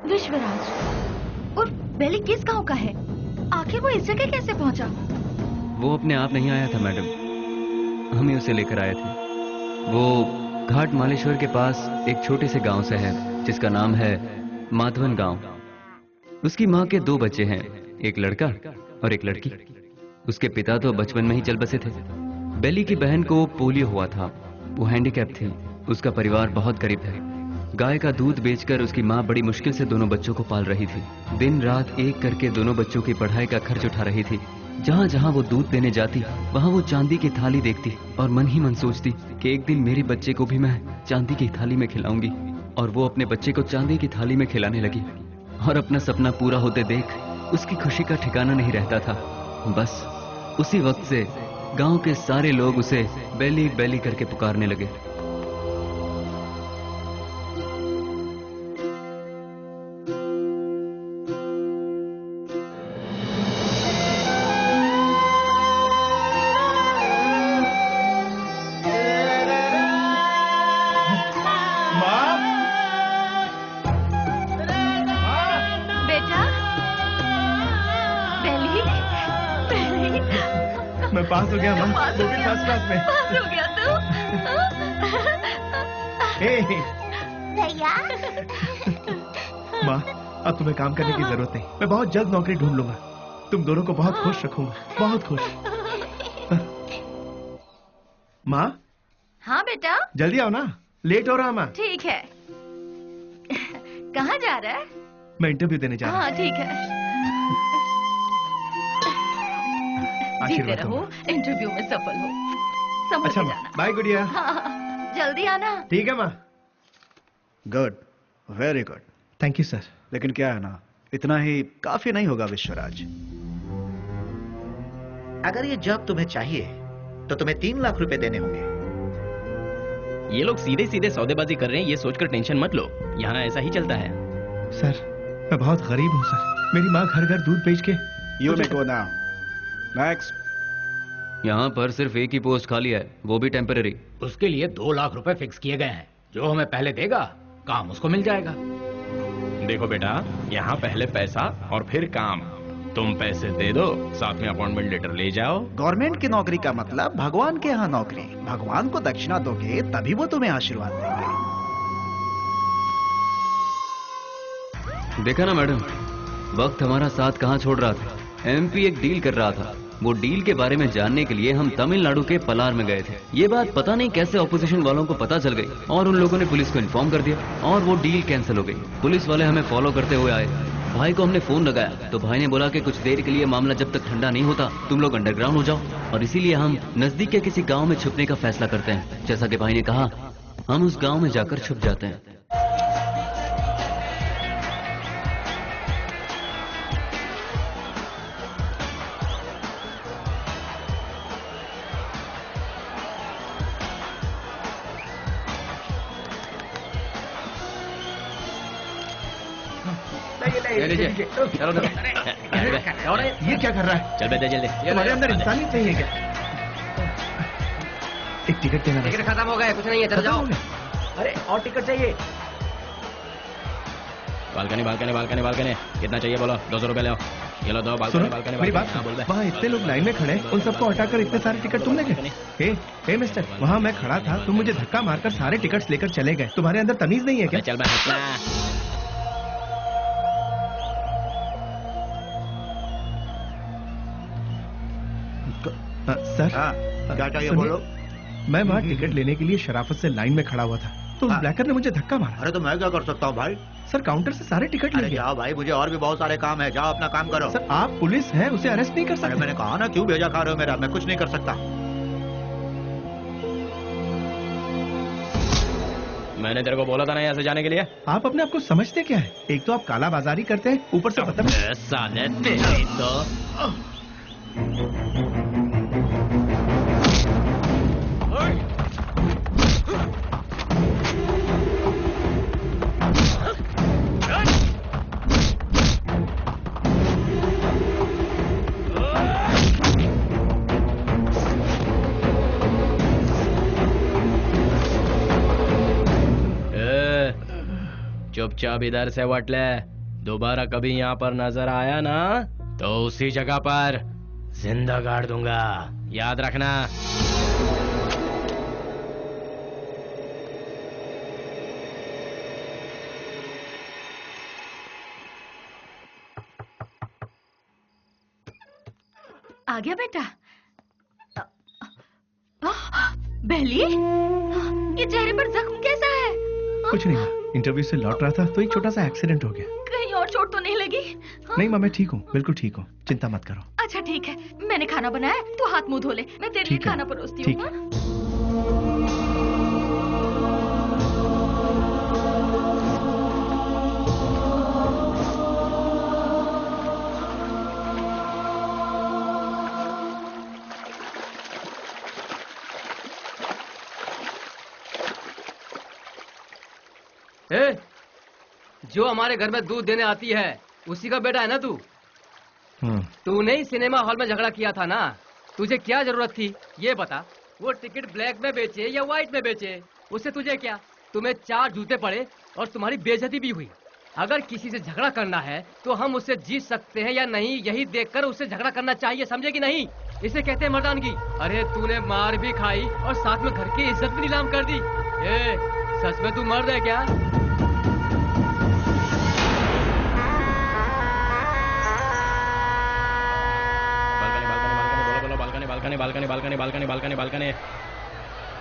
विश्वराज और बेली किस गांव का है? आखिर वो इस जगह कैसे पहुंचा? वो अपने आप नहीं आया था मैडम, हम ही उसे लेकर आए थे। वो घाट मालेश्वर के पास एक छोटे से गांव से है जिसका नाम है माधवन गांव। उसकी माँ के 2 बच्चे हैं, एक लड़का और एक लड़की। उसके पिता तो बचपन में ही चल बसे थे। बेली की बहन को पोलियो हुआ था, वो हैंडीकैप थी। उसका परिवार बहुत गरीब है। गाय का दूध बेचकर उसकी माँ बड़ी मुश्किल से दोनों बच्चों को पाल रही थी। दिन रात एक करके दोनों बच्चों की पढ़ाई का खर्च उठा रही थी। जहाँ जहाँ वो दूध देने जाती वहाँ वो चांदी की थाली देखती और मन ही मन सोचती कि एक दिन मेरे बच्चे को भी मैं चांदी की थाली में खिलाऊंगी। और वो अपने बच्चे को चांदी की थाली में खिलाने लगी और अपना सपना पूरा होते देख उसकी खुशी का ठिकाना नहीं रहता था। बस उसी वक्त से गांव के सारे लोग उसे बेली बेली करके पुकारने लगे। पास हो गया माँ, वो भी फर्स्ट क्लास में। पास हो गया तू? भैया। माँ, अब तुम्हें काम करने की जरूरत नहीं। मैं बहुत जल्द नौकरी ढूंढ लूंगा। तुम दोनों को बहुत खुश रखूंगा, बहुत खुश। माँ? हाँ बेटा। जल्दी आओ ना, लेट हो रहा माँ। ठीक है। कहाँ जा रहा है? मैं इंटरव्यू देने जा रहा हूँ। हाँ ठीक है। जीते रहो, इंटरव्यू में सफल हो। समझ अच्छा जाना। बाय गुड़िया। हाँ, जल्दी आना। ठीक है माँ। Good, very good. Thank you sir. लेकिन क्या है ना, इतना ही काफी नहीं होगा विश्वराज। अगर ये जॉब तुम्हें चाहिए तो तुम्हें 3 लाख रुपए देने होंगे। ये लोग सीधे सीधे सौदेबाजी कर रहे हैं, ये सोचकर टेंशन मत लो। यहाँ ऐसा ही चलता है। सर, मैं बहुत गरीब हूँ सर। मेरी माँ घर घर दूध बेच के। You may go now. Next. यहाँ पर सिर्फ एक ही पोस्ट खाली है, वो भी टेम्पररी। उसके लिए 2 लाख रुपए फिक्स किए गए हैं। जो हमें पहले देगा काम उसको मिल जाएगा। देखो बेटा, यहाँ पहले पैसा और फिर काम। तुम पैसे दे दो, साथ में अपॉइंटमेंट लेटर ले जाओ। गवर्नमेंट की नौकरी का मतलब भगवान के यहाँ नौकरी। भगवान को दक्षिणा दोगे तभी वो तुम्हें आशीर्वाद देंगे। देखा ना मैडम, वक्त हमारा साथ कहाँ छोड़ रहा था। एमपी एक डील कर रहा था। वो डील के बारे में जानने के लिए हम तमिलनाडु के पलार में गए थे। ये बात पता नहीं कैसे ऑपोजिशन वालों को पता चल गई और उन लोगों ने पुलिस को इन्फॉर्म कर दिया और वो डील कैंसिल हो गई। पुलिस वाले हमें फॉलो करते हुए आए। भाई को हमने फोन लगाया तो भाई ने बोला कि कुछ देर के लिए मामला जब तक ठंडा नहीं होता तुम लोग अंडरग्राउंड हो जाओ, और इसीलिए हम नजदीक के किसी गाँव में छुपने का फैसला करते हैं। जैसा कि भाई ने कहा, हम उस गाँव में जाकर छुप जाते हैं। ले लीजिए। चलो ये क्या कर रहा है? चल बेटे जल्दी। तुम्हारे अंदर इंसानियत नहीं है क्या? एक टिकट देना। टिकट खत्म हो गया, कुछ नहीं है, चलो जाओ। अरे और टिकट चाहिए। बालकनी बालकनी बालकनी बालकनी कितना चाहिए बोलो? 200 रुपए ले आओ। ये लो दो बालकनी बालकनी। मेरी बात सुनो, वहाँ इतने लोग लाइन में खड़े, उन सबको हटाकर इतने सारे टिकट तुम लेके? हे मिस्टर, वहाँ मैं खड़ा था, तुम मुझे धक्का मारकर सारे टिकट्स लेकर चले गए। तुम्हारे अंदर तमीज नहीं है क्या? चल मैं सर क्या चाहिए बोलो? मैं वहाँ टिकट लेने के लिए शराफत से लाइन में खड़ा हुआ था तो उस ब्लैकर ने मुझे धक्का मारा। अरे तो मैं क्या कर सकता हूँ भाई? सर काउंटर से सारे टिकट ले गया। जाओ भाई, मुझे और भी बहुत सारे काम है, जाओ अपना काम करो। सर आप पुलिस हैं, उसे अरेस्ट नहीं कर सकते। मैंने कहा ना, क्यों भेजा खा रहे हो मेरा? मैं कुछ नहीं कर सकता। मैंने तेरे को बोला था ना यहाँ से जाने के लिए। आप अपने आप को समझते क्या है? एक तो आप काला बाजारी करते हैं, ऊपर से साले तेरी तो चुपचाप इधर से वट ले। दोबारा कभी यहाँ पर नजर आया ना तो उसी जगह पर जिंदा गाड़ दूंगा, याद रखना। आ गया बेटा। बेली, ये चेहरे पर जख्म कैसा है? कुछ नहीं माँ, इंटरव्यू से लौट रहा था तो एक छोटा सा एक्सीडेंट हो गया। कहीं और चोट तो नहीं लगी? नहीं माँ, मैं ठीक हूँ, बिल्कुल ठीक हूँ, चिंता मत करो। अच्छा ठीक है, मैंने खाना बनाया, तू हाथ मुंह धो ले, मैं तेरे लिए खाना परोसती हूँ। जो हमारे घर में दूध देने आती है उसी का बेटा है ना तू? तूने ही सिनेमा हॉल में झगड़ा किया था ना, तुझे क्या जरूरत थी ये बता? वो टिकट ब्लैक में बेचे या व्हाइट में बेचे, उससे तुझे क्या? तुम्हें 4 जूते पड़े और तुम्हारी बेइज्जती भी हुई। अगर किसी से झगड़ा करना है तो हम उससे जीत सकते हैं या नहीं, यही देखकर उससे झगड़ा करना चाहिए, समझे कि नहीं? इसे कहते हैं मर्दानगी। अरे तूने मार भी खाई और साथ में घर की इज्जत भी नीलाम कर दी। सच में तू मर्द है क्या? Balcony balcony balcony balcony balcony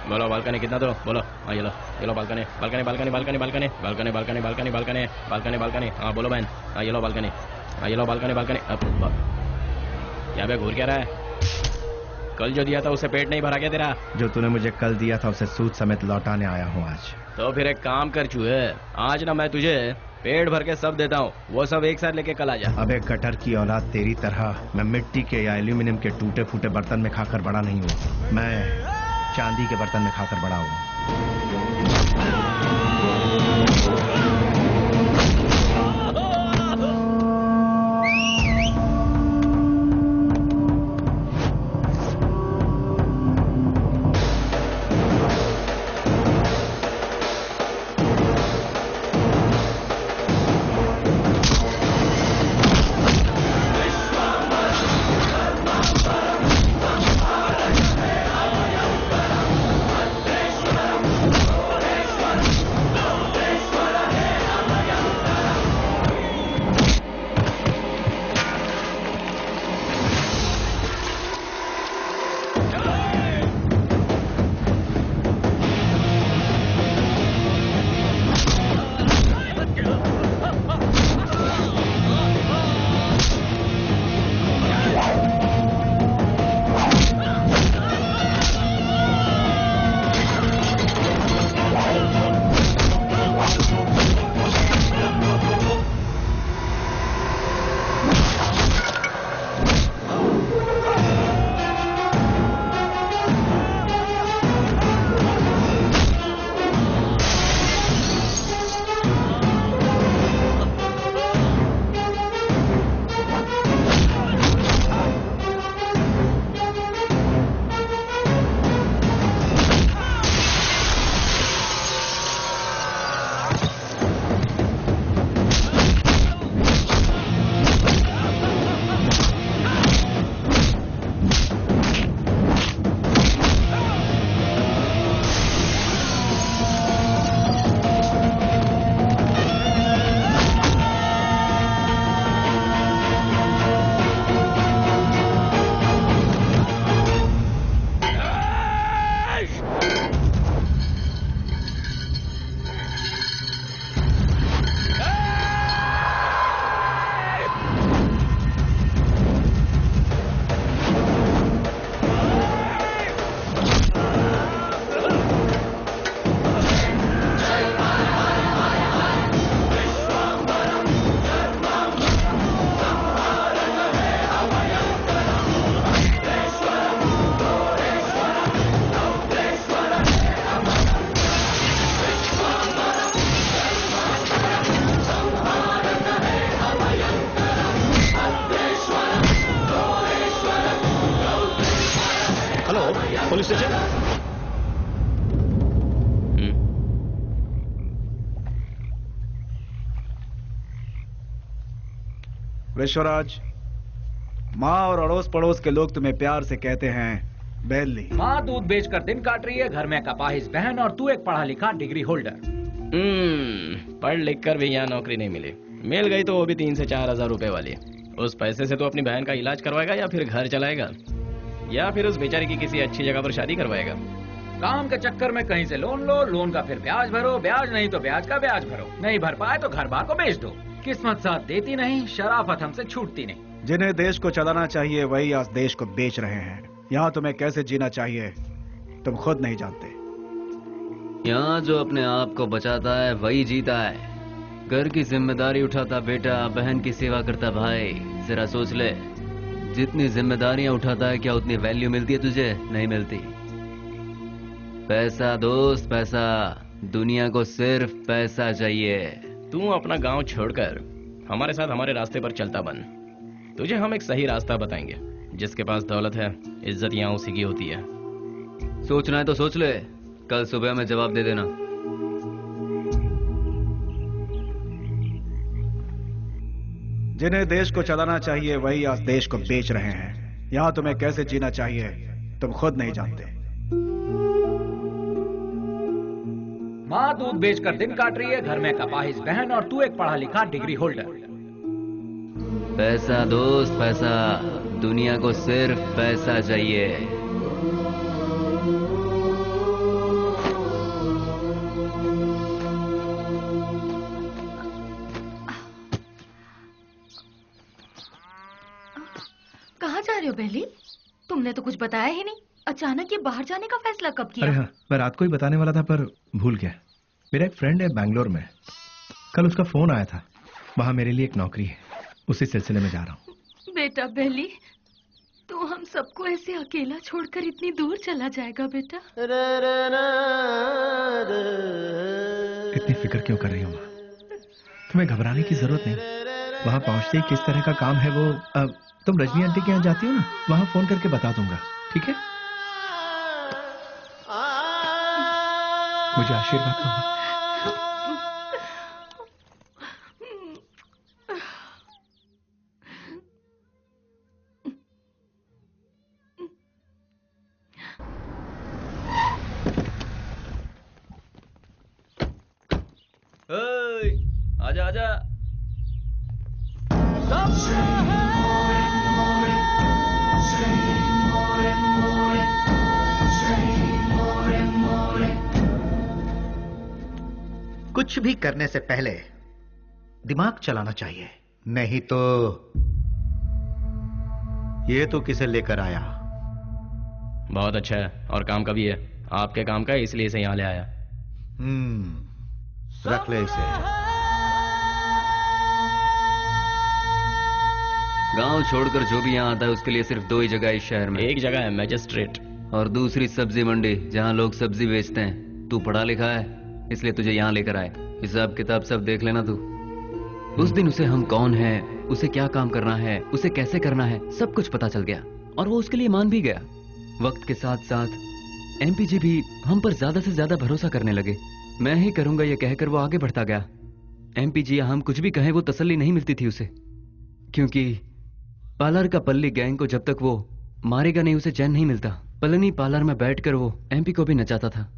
बोलो, बालकनी कितना दो बोलो? हाँ ये लो balcony balcony balcony balcony balcony balcony balcony balcony balcony balcony balcony हाँ बोलो बहन। हाँ ये लो बालकनी, हाँ ये लो बालकनी बालकनी। यहाँ पे घूर क्या रहा है? कल जो दिया था उसे पेट नहीं भरा क्या तेरा? जो तूने मुझे कल दिया था उसे सूद समेत लौटाने आया हूँ आज। तो फिर एक काम कर चूहे, आज ना मैं तुझे पेट भर के सब देता हूँ, वो सब एक साथ लेके कल आ जा। अबे कटर की औलाद, तेरी तरह मैं मिट्टी के या एल्यूमिनियम के टूटे फूटे बर्तन में खाकर बड़ा नहीं हूँ, मैं चांदी के बर्तन में खाकर बड़ा हूँ। Police station. विश्वराज, माँ और अड़ोस पड़ोस के लोग तुम्हें प्यार से कहते हैं बेली। माँ दूध बेचकर दिन काट रही है, घर में कपाहिज बहन और तू एक पढ़ा लिखा डिग्री होल्डर। पढ़ लिख कर भी यहाँ नौकरी नहीं मिली, मिल गई तो वो भी 3 से 4 हजार रुपए वाली। उस पैसे से तो अपनी बहन का इलाज करवाएगा या फिर घर चलाएगा या फिर उस बेचारी की किसी अच्छी जगह पर शादी करवाएगा। काम के चक्कर में कहीं से लोन लो, लोन का फिर ब्याज भरो, ब्याज नहीं तो ब्याज का ब्याज भरो, नहीं भर पाए तो घर बार को बेच दो। किस्मत साथ देती नहीं, शराफत हमसे छूटती नहीं। जिन्हें देश को चलाना चाहिए वही आज देश को बेच रहे हैं। यहाँ तुम्हें कैसे जीना चाहिए तुम खुद नहीं जानते। यहाँ जो अपने आप को बचाता है वही जीता है। घर की जिम्मेदारी उठाता बेटा, बहन की सेवा करता भाई। जरा सोच ले, जितनी जिम्मेदारियां उठाता है क्या उतनी वैल्यू मिलती है तुझे? नहीं मिलती। पैसा दोस्त पैसा, दुनिया को सिर्फ पैसा चाहिए। तू अपना गांव छोड़कर हमारे साथ हमारे रास्ते पर चलता बन। तुझे हम एक सही रास्ता बताएंगे। जिसके पास दौलत है, इज्जत यहाँ उसी की होती है। सोचना है तो सोच ले, कल सुबह में जवाब दे देना। जिन्हें देश को चलाना चाहिए वही आज देश को बेच रहे हैं। यहाँ तुम्हें कैसे जीना चाहिए तुम खुद नहीं जानते। माँ दूध बेचकर दिन काट रही है, घर में कपाहिज बहन और तू एक पढ़ा लिखा डिग्री होल्डर। पैसा दोस्त पैसा, दुनिया को सिर्फ पैसा चाहिए। कहाँ जा रहे हो बेली? तुमने तो कुछ बताया ही नहीं। अचानक ये बाहर जाने का फैसला कब किया? अरे हाँ, मैं रात को ही बताने वाला था पर भूल गया। मेरा एक फ्रेंड है बैंगलोर में, कल उसका फोन आया था। वहाँ मेरे लिए एक नौकरी है, उसी सिलसिले में जा रहा हूँ। बेटा बेली, तू हम सबको ऐसे अकेला छोड़कर इतनी दूर चला जाएगा बेटा? इतनी फिक्र क्यों कर रही हो माँ? तुम्हें घबराने की जरूरत नहीं। वहाँ पहुँचते ही किस तरह का काम है वो तुम रजनी आंटी के यहाँ जाती हो ना, वहाँ फोन करके बता दूंगा, ठीक है? मुझे आशीर्वाद दो। आजा आजा। कुछ भी करने से पहले दिमाग चलाना चाहिए, नहीं तो ये तो किसे लेकर आया। बहुत अच्छा है और काम का भी है। आपके काम का है इसलिए इसे यहाँ ले आया। रख ले इसे। गांव छोड़कर जो भी यहाँ आता है उसके लिए सिर्फ दो ही जगह इस शहर में। एक जगह है मैजिस्ट्रेट और दूसरी सब्जी मंडी, जहाँ लोग सब्जी बेचते हैं। तू पढ़ा लिखा है इसलिए तुझे यहाँ लेकर आए। हिसाब किताब सब देख लेना तू। उस दिन उसे हम कौन है, उसे क्या काम करना है, उसे कैसे करना है, सब कुछ पता चल गया और वो उसके लिए मान भी गया। वक्त के साथ साथ एमपी जी भी हम पर ज्यादा से ज्यादा भरोसा करने लगे। मैं ही करूंगा ये कहकर वो आगे बढ़ता गया। एमपी जी हम कुछ भी कहें वो तसल्ली नहीं मिलती थी उसे, क्योंकि पार्लर का पल्ली गैंग को जब तक वो मारेगा नहीं उसे चैन नहीं मिलता। पलनी पार्लर में बैठकर वो एमपी को भी नचाता था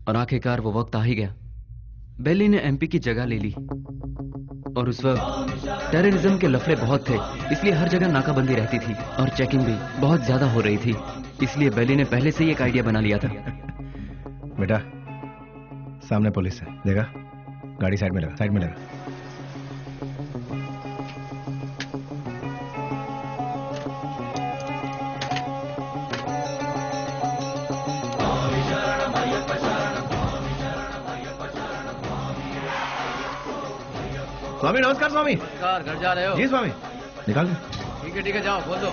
और आखिरकार वो वक्त आ ही गया। बेली ने एमपी की जगह ले ली और उस वक्त टेररिज्म के लफड़े बहुत थे, इसलिए हर जगह नाकाबंदी रहती थी और चेकिंग भी बहुत ज्यादा हो रही थी। इसलिए बेली ने पहले से ही एक आइडिया बना लिया था। बेटा सामने पुलिस है, देखा? गाड़ी साइड में लगा, साइड में लगा। स्वामी नमस्कार। स्वामी नमस्कार। घर जा रहे हो? जी स्वामी। निकाल दो। ठीक है जाओ, बोल दो।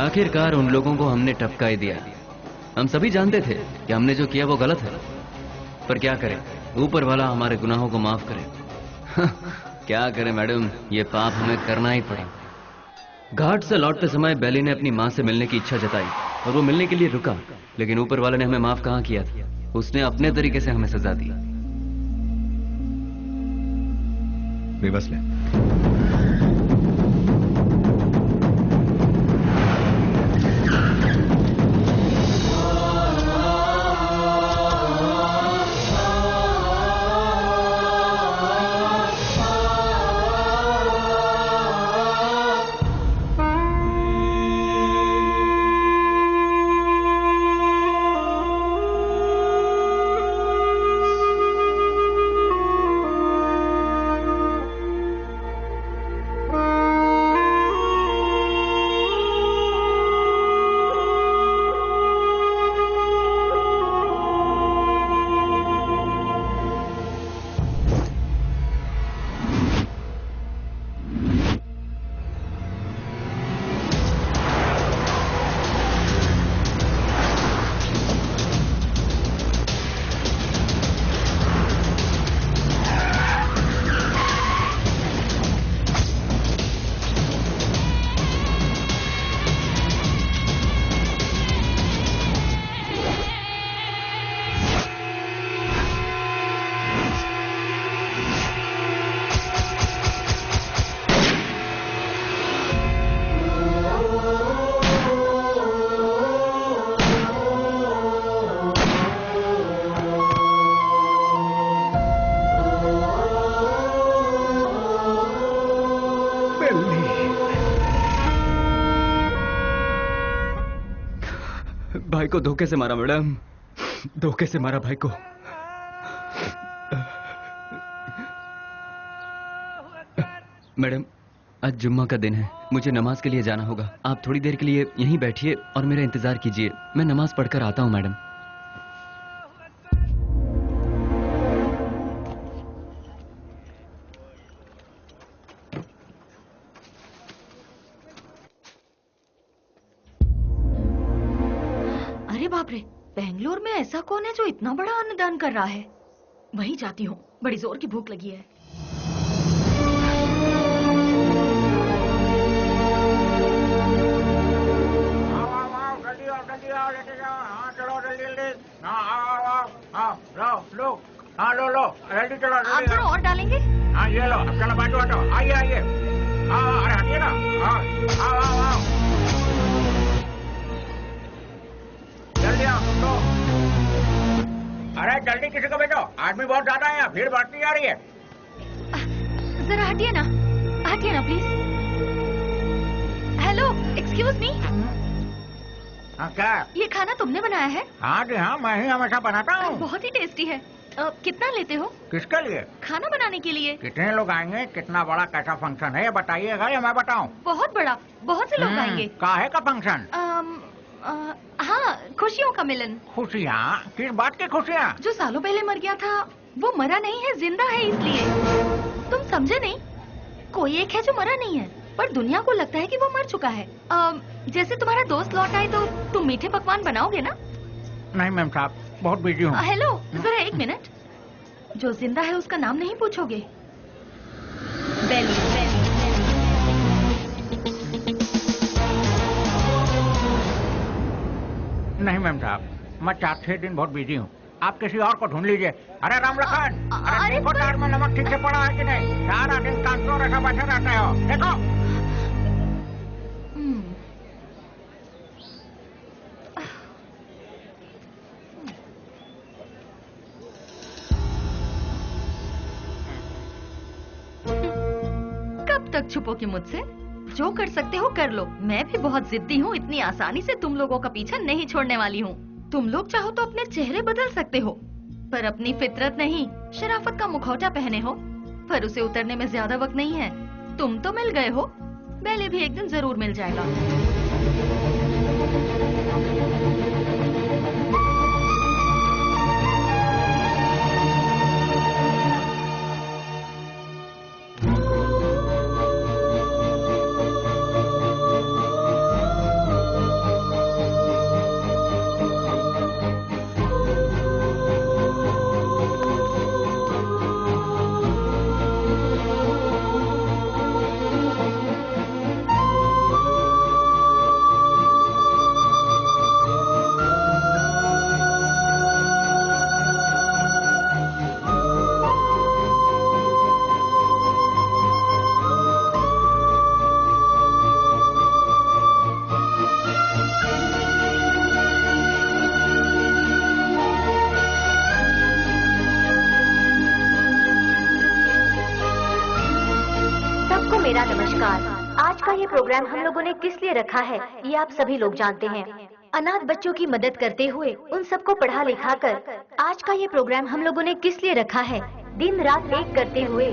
आखिरकार उन लोगों को हमने टपका ही दिया। हम सभी जानते थे कि हमने जो किया वो गलत है, पर क्या करें, ऊपर वाला हमारे गुनाहों को माफ करे। क्या करें मैडम, ये पाप हमें करना ही पड़ेगा। घाट से लौटते समय बेली ने अपनी माँ से मिलने की इच्छा जताई और वो मिलने के लिए रुका, लेकिन ऊपर वाले ने हमें माफ कहाँ किया था। उसने अपने तरीके से हमें सजा दी। बेबस ले। भाई को धोखे से मारा मैडम, धोखे से मारा भाई को। मैडम आज जुम्मा का दिन है, मुझे नमाज के लिए जाना होगा। आप थोड़ी देर के लिए यहीं बैठिए और मेरा इंतजार कीजिए, मैं नमाज पढ़कर आता हूँ मैडम। अरे बाप रे, बेंगलोर में ऐसा कौन है जो इतना बड़ा अन्नदान कर रहा है? वहीं जाती हूँ, बड़ी जोर की भूख लगी है। लो जल्दी चलो। आप थोड़ा और डालेंगे? हाँ ये लो, अब चलो बाटो बाटो, आइए आइए। अरे हटिए ना। आओ। जल्दी आओ तुम लोग। अरे जल्दी किसी को भेजो, आदमी बहुत ज्यादा है, भीड़ बढ़ती जा रही है। जरा हटिए ना प्लीज। Hello, excuse me. हाँ क्या? ये खाना तुमने बनाया है? हाँ जी हाँ, मैं ही हमेशा बनाता हूँ। बहुत ही टेस्टी है। कितना लेते हो? किसके लिए? खाना बनाने के लिए। कितने लोग आएंगे, कितना बड़ा कैसा फंक्शन है ये बताइएगा या मैं बताऊँ? बहुत बड़ा, बहुत से लोग आएंगे। काहे का फंक्शन? हाँ, खुशियों का मिलन। खुशियाँ? किस बात की खुशियाँ? जो सालों पहले मर गया था वो मरा नहीं है, जिंदा है, इसलिए। तुम समझे नहीं? कोई एक है जो मरा नहीं है पर दुनिया को लगता है कि वो मर चुका है। जैसे तुम्हारा दोस्त लौट आए तो तुम मीठे पकवान बनाओगे ना? नहीं मैम साहब, बहुत बिजी हूँ। हेलो, जरा एक मिनट। जो जिंदा है उसका नाम नहीं पूछोगे? बेली। नहीं मैम साहब, मैं 4-6 दिन बहुत बिजी हूँ, आप किसी और को ढूंढ लीजिए। अरे राम लखन, अरे देखो तार में नमक ठीक से पड़ा है कि नहीं? सारा दिन कांटों रेखा बैठे रहते हो, देखो। कब तक छुपोगे मुझसे? जो कर सकते हो कर लो। मैं भी बहुत जिद्दी हूँ, इतनी आसानी से तुम लोगों का पीछा नहीं छोड़ने वाली हूँ। तुम लोग चाहो तो अपने चेहरे बदल सकते हो, पर अपनी फितरत नहीं। शराफत का मुखौटा पहने हो, पर उसे उतरने में ज्यादा वक्त नहीं है। तुम तो मिल गए हो, बेली भी एक दिन जरूर मिल जाएगा। मेरा नमस्कार। आज का ये प्रोग्राम हम लोगों ने किस लिए रखा है ये आप सभी लोग जानते हैं। अनाथ बच्चों की मदद करते हुए उन सबको पढ़ा लिखा कर आज का ये प्रोग्राम हम लोगों ने किस लिए रखा है, दिन रात एक करते हुए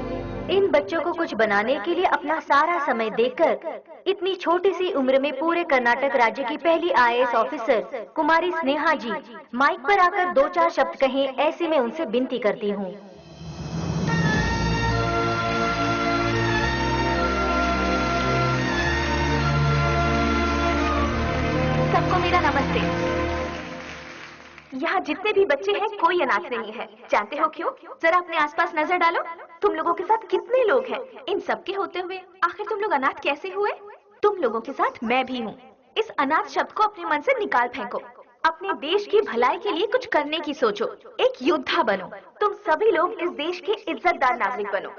इन बच्चों को कुछ बनाने के लिए अपना सारा समय देकर इतनी छोटी सी उम्र में पूरे कर्नाटक राज्य की पहली IAS ऑफिसर कुमारी स्नेहा जी माइक पर आकर 2-4 शब्द कहें, ऐसे मैं उनसे विनती करती हूँ। सबको मेरा नमस्ते। यहाँ जितने भी बच्चे हैं कोई अनाथ नहीं है। जानते हो क्यों? जरा अपने आसपास नजर डालो, तुम लोगों के साथ कितने लोग हैं। इन सब के होते हुए आखिर तुम लोग अनाथ कैसे हुए? तुम लोगों के साथ मैं भी हूँ। इस अनाथ शब्द को अपने मन से निकाल फेंको। अपने देश की भलाई के लिए कुछ करने की सोचो, एक योद्धा बनो। तुम सभी लोग इस देश के इज्जतदार नागरिक बनो।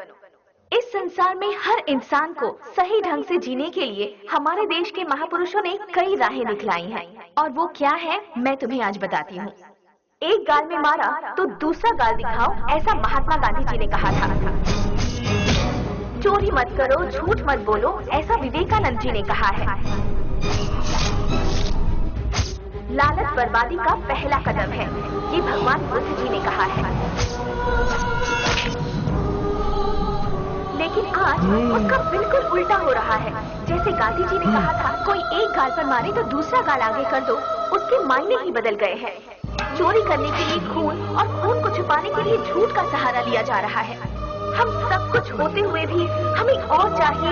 इस संसार में हर इंसान को सही ढंग से जीने के लिए हमारे देश के महापुरुषों ने कई राहें दिखलाई हैं, और वो क्या है मैं तुम्हें आज बताती हूँ। एक गाल में मारा तो दूसरा गाल दिखाओ, ऐसा महात्मा गांधी जी ने कहा था। चोरी मत करो, झूठ मत बोलो, ऐसा विवेकानंद जी ने कहा है। लालच बर्बादी का पहला कदम है, ये भगवान बुद्ध जी ने कहा है। लेकिन आज उसका बिल्कुल उल्टा हो रहा है। जैसे गांधी जी ने कहा था, कोई एक गाल पर मारे तो दूसरा गाल आगे कर दो, उसके मायने ही बदल गए हैं। चोरी करने के लिए खून और खून को छुपाने के लिए झूठ का सहारा लिया जा रहा है। हम सब कुछ होते हुए भी हमें और चाहिए।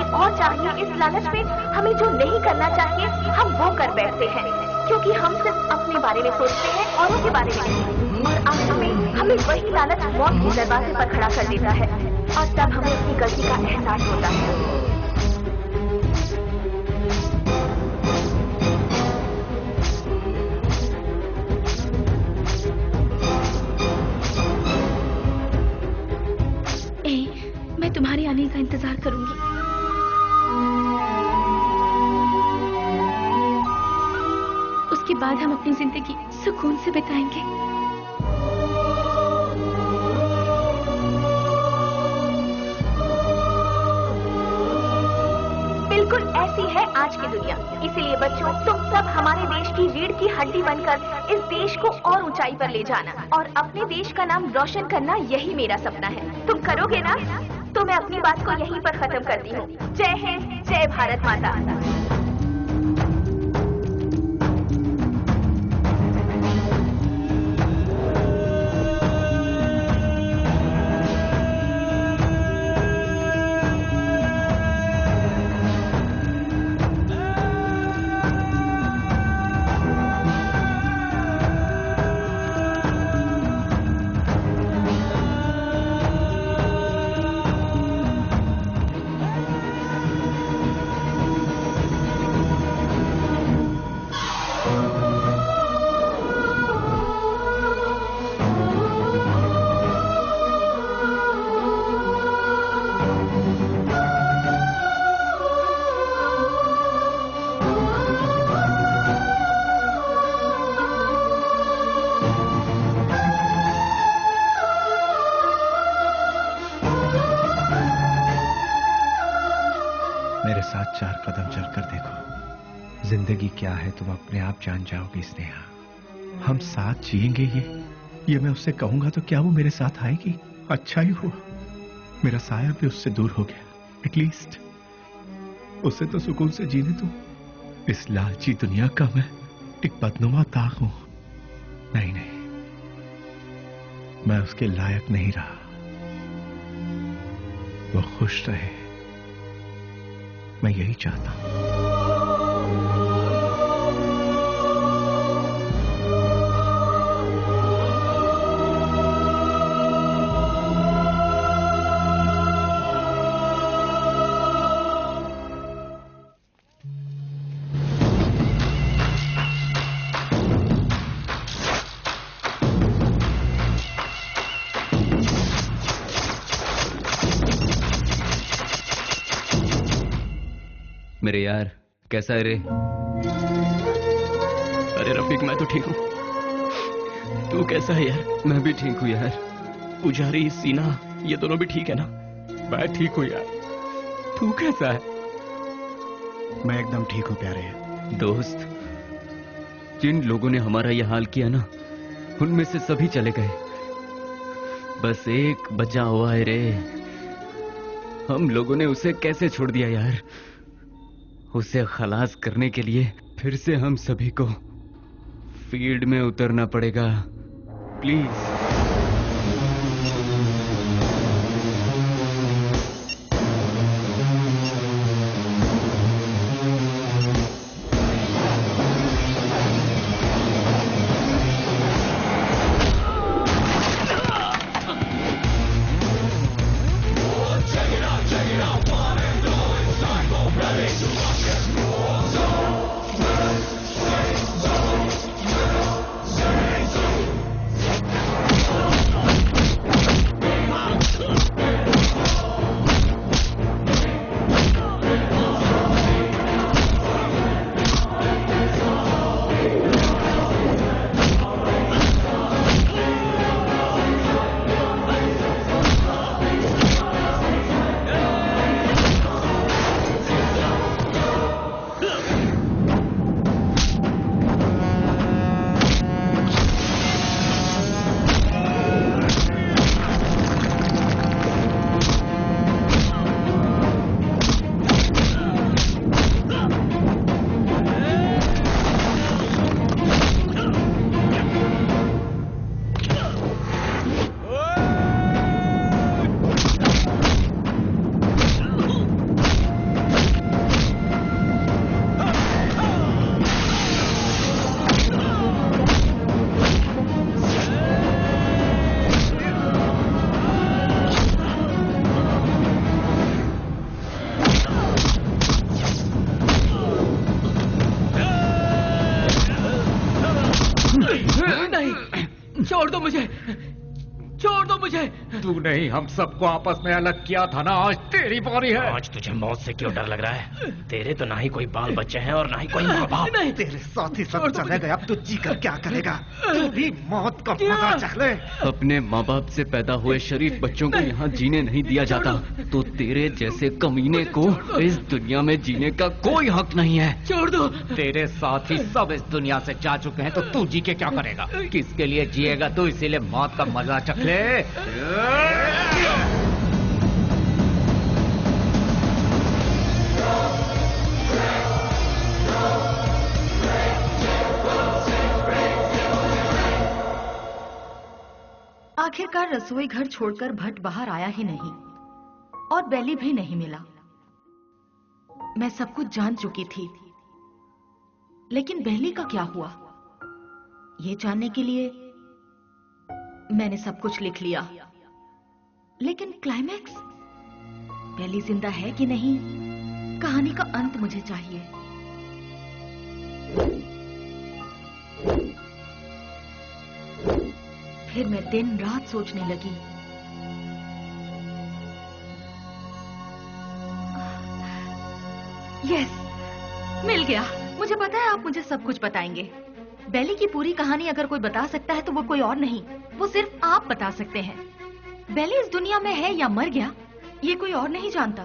इस लालच में हमें जो नहीं करना चाहिए हम वो कर बैठते हैं, क्योंकि हम सिर्फ अपने बारे में सोचते हैं, औरों के बारे में नहीं। और आखिर में हमें वही लालच मौत के दरवाजे पर खड़ा कर देता है, और तब हमें अपनी गलती का एहसास होता है। मैं तुम्हारे आने का इंतजार करूंगी। उसके बाद हम अपनी जिंदगी सुकून से बिताएंगे। बिल्कुल ऐसी है आज की दुनिया। इसीलिए बच्चों, तुम सब हमारे देश की रीढ़ की हड्डी बनकर इस देश को और ऊंचाई पर ले जाना और अपने देश का नाम रोशन करना, यही मेरा सपना है। तुम करोगे ना? तो मैं अपनी बात को यहीं पर खत्म करती हूँ। जय हिंद, जय भारत माता। जिंदगी क्या है तुम अपने आप जान जाओगी स्नेहा। हम साथ जिएंगे ये मैं उससे कहूंगा तो क्या वो मेरे साथ आएगी? अच्छा ही हुआ मेरा साया भी उससे दूर हो गया। एटलीस्ट उसे तो सुकून से जीने दो। इस लालची दुनिया का मैं एक बदनुमा दाग हूं। नहीं, मैं उसके लायक नहीं रहा। वो खुश रहे, मैं यही चाहता हूं। मेरे यार, कैसा है रे? अरे रफीक, मैं तो ठीक हूँ। तू कैसा है यार? मैं भी ठीक हूँ यार। पुजारी, सीना, ये दोनों भी ठीक है ना? मैं ठीक हूँ यार। तू कैसा है? मैं एकदम ठीक हूँ प्यारे। दोस्त, जिन लोगों ने हमारा यह हाल किया ना, उनमें से सभी चले गए, बस एक बचा हुआ है रे। हम लोगों ने उसे कैसे छोड़ दिया यार? उसे खलास करने के लिए फिर से हम सभी को फील्ड में उतरना पड़ेगा। प्लीज। छोड़ दो मुझे, छोड़ दो मुझे। तू नहीं हम सबको आपस में अलग किया था ना, आज तेरी बारी है। आज तुझे मौत से क्यों डर लग रहा है? तेरे तो ना ही कोई बाल बच्चे हैं और ना ही कोई माँ बाप। नहीं, तेरे साथ ही सब चले गए, अब तू जी कर क्या करेगा? तू भी मौत का मजा चख ले। अपने माँ बाप से पैदा हुए शरीफ बच्चों को यहाँ जीने नहीं दिया जाता, तो तेरे जैसे कमीने को इस दुनिया में जीने का कोई हक नहीं है। छोड़ दो। तेरे साथ ही सब इस दुनिया से जा चुके हैं, तो तू जी के क्या करेगा? किसके लिए जिएगा तू? इसीलिए मौत का मजा चख ले। आखिरकार रसोई घर छोड़कर भट्ट बाहर आया ही नहीं और बेली भी नहीं मिला। मैं सब कुछ जान चुकी थी, लेकिन बेली का क्या हुआ, ये जानने के लिए मैंने सब कुछ लिख लिया। लेकिन क्लाइमैक्स, बेली जिंदा है कि नहीं, कहानी का अंत मुझे चाहिए। फिर मैं दिन रात सोचने लगी। यस, मिल गया। मुझे पता है आप मुझे सब कुछ बताएंगे। बेली की पूरी कहानी अगर कोई बता सकता है तो वो कोई और नहीं, वो सिर्फ आप बता सकते हैं। बेली इस दुनिया में है या मर गया, ये कोई और नहीं जानता।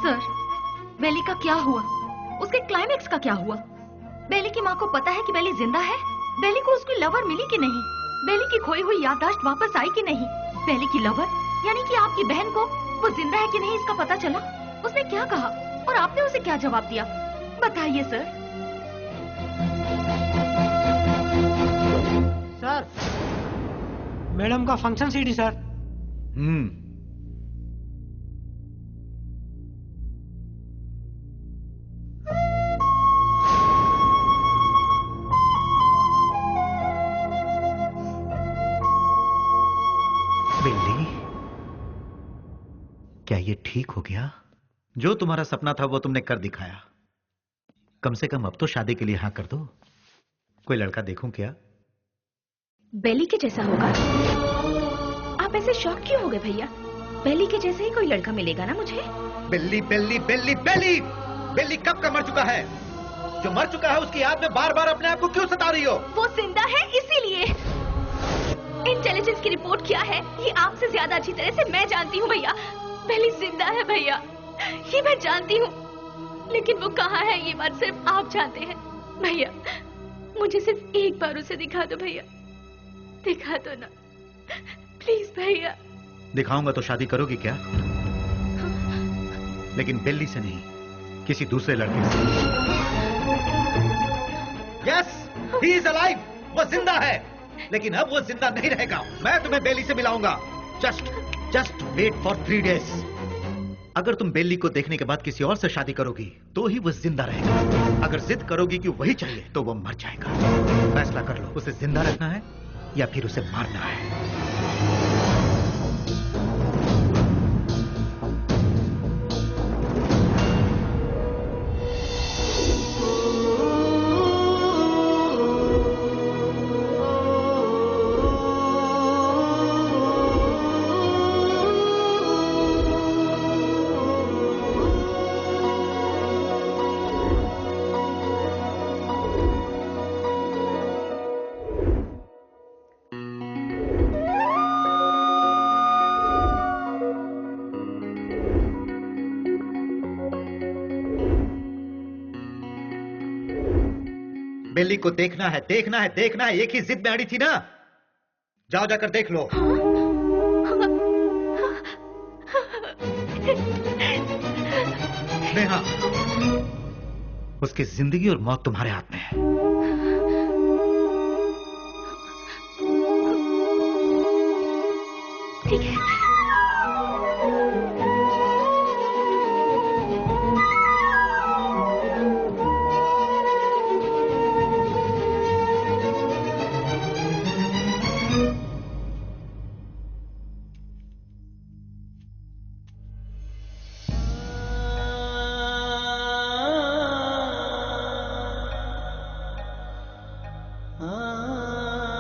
सर, बेली का क्या हुआ? उसके क्लाइमैक्स का क्या हुआ? बेली की माँ को पता है कि बेली जिंदा है? बेली को उसकी लवर मिली कि नहीं? बेली की खोई हुई याददाश्त वापस आई कि नहीं? बेली की लवर यानी कि आपकी बहन को वो जिंदा है कि नहीं इसका पता चला? उसने क्या कहा और आपने उसे क्या जवाब दिया? बताइए सर। सर, मैडम का फंक्शन सीडी सर। बिल्ली, क्या ये ठीक हो गया? जो तुम्हारा सपना था वो तुमने कर दिखाया। कम से कम अब तो शादी के लिए हाँ कर दो। कोई लड़का देखूं क्या? बेली के जैसा होगा। आप ऐसे शॉक क्यों हो गए भैया? बेली के जैसे ही कोई लड़का मिलेगा ना मुझे। बिल्ली बिल्ली बिल्ली बिल्ली बिल्ली कब का मर चुका है? जो मर चुका है उसकी याद में बार बार अपने आप को क्यों सता रही हो? वो जिंदा है इसीलिए। इंटेलिजेंस की रिपोर्ट क्या है ये आपसे ज्यादा अच्छी तरह से मैं जानती हूँ भैया। बेली जिंदा है भैया, ये मैं जानती हूँ, लेकिन वो कहाँ है ये बात सिर्फ आप जानते हैं। भैया मुझे सिर्फ एक बार उसे दिखा दो भैया, दिखा दो ना प्लीज भैया। दिखाऊंगा तो शादी करोगी क्या? लेकिन बिल्ली से नहीं, किसी दूसरे लड़के से। यस, ही इज अलाइव, वो जिंदा है, लेकिन अब वो जिंदा नहीं रहेगा। मैं तुम्हें बेली से मिलाऊंगा। Just wait for 3 days। अगर तुम बेली को देखने के बाद किसी और से शादी करोगी तो ही वो जिंदा रहेगा। अगर जिद करोगी कि वही चाहिए तो वो मर जाएगा। फैसला कर लो, उसे जिंदा रखना है या फिर उसे मारना है। बेली को देखना है, देखना है, देखना है। एक ही जिद में अड़ी थी ना। जाओ जाकर देख लो। नेहा, उसकी जिंदगी और मौत तुम्हारे हाथ में है। ठीक है। हाँ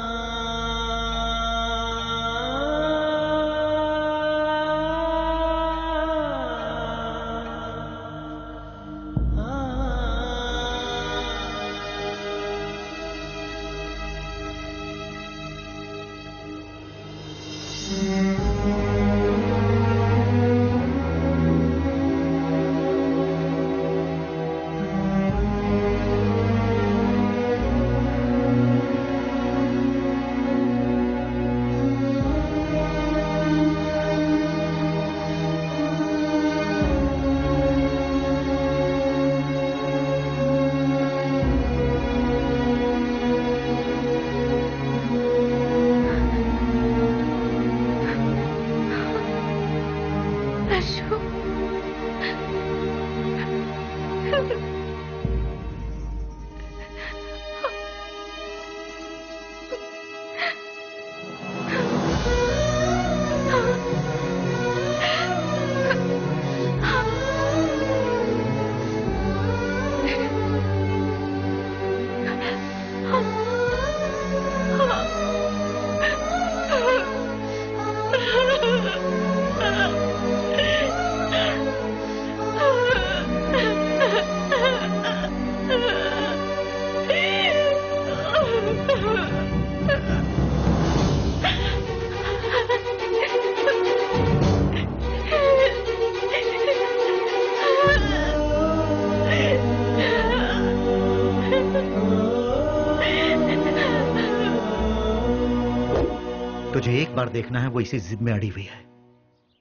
बार देखना है वो इसी जिद में अड़ी हुई है।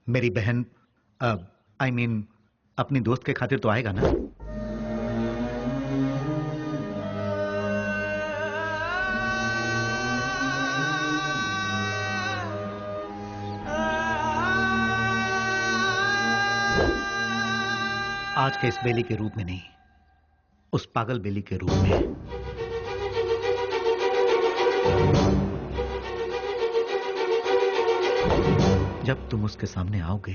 मेरी बहन I mean, अपनी दोस्त के खातिर तो आएगा ना? आज के इस बेली के रूप में नहीं, उस पागल बेली के रूप में। जब तुम उसके सामने आओगे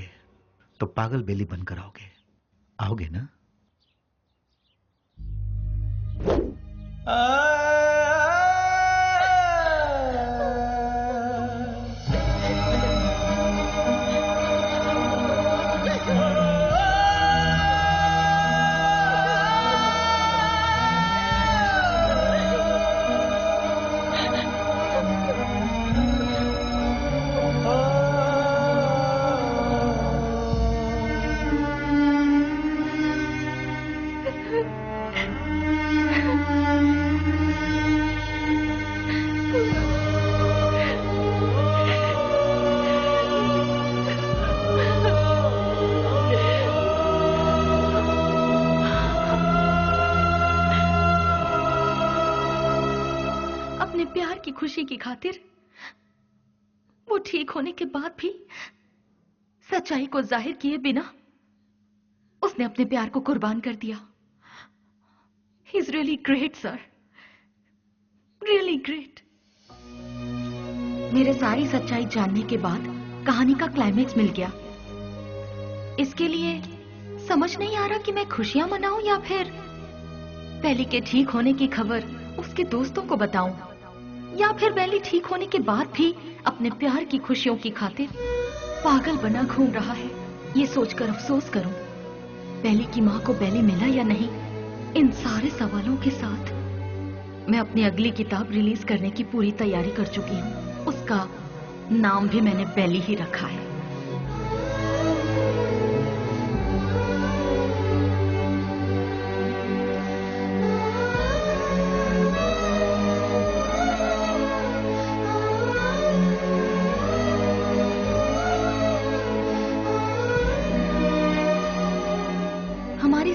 तो पागल बेली बनकर आओगे, आओगे ना? खुशी की खातिर वो ठीक होने के बाद भी सच्चाई को जाहिर किए बिना उसने अपने प्यार को कुर्बान कर दिया। He is really great sir, really great. मेरे सारी सच्चाई जानने के बाद कहानी का क्लाइमेक्स मिल गया। इसके लिए समझ नहीं आ रहा कि मैं खुशियां मनाऊं या फिर बेली के ठीक होने की खबर उसके दोस्तों को बताऊं, या फिर बेली ठीक होने के बाद भी अपने प्यार की खुशियों की खातिर पागल बना घूम रहा है। ये सोचकर अफसोस करूं, बेली की मां को बेली मिला या नहीं। इन सारे सवालों के साथ मैं अपनी अगली किताब रिलीज करने की पूरी तैयारी कर चुकी हूं। उसका नाम भी मैंने बेली ही रखा है।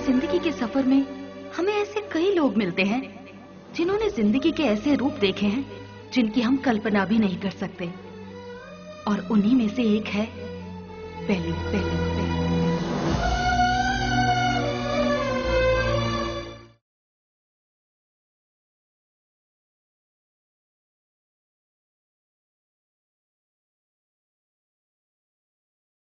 जिंदगी के सफर में हमें ऐसे कई लोग मिलते हैं जिन्होंने जिंदगी के ऐसे रूप देखे हैं जिनकी हम कल्पना भी नहीं कर सकते, और उन्हीं में से एक है बेली।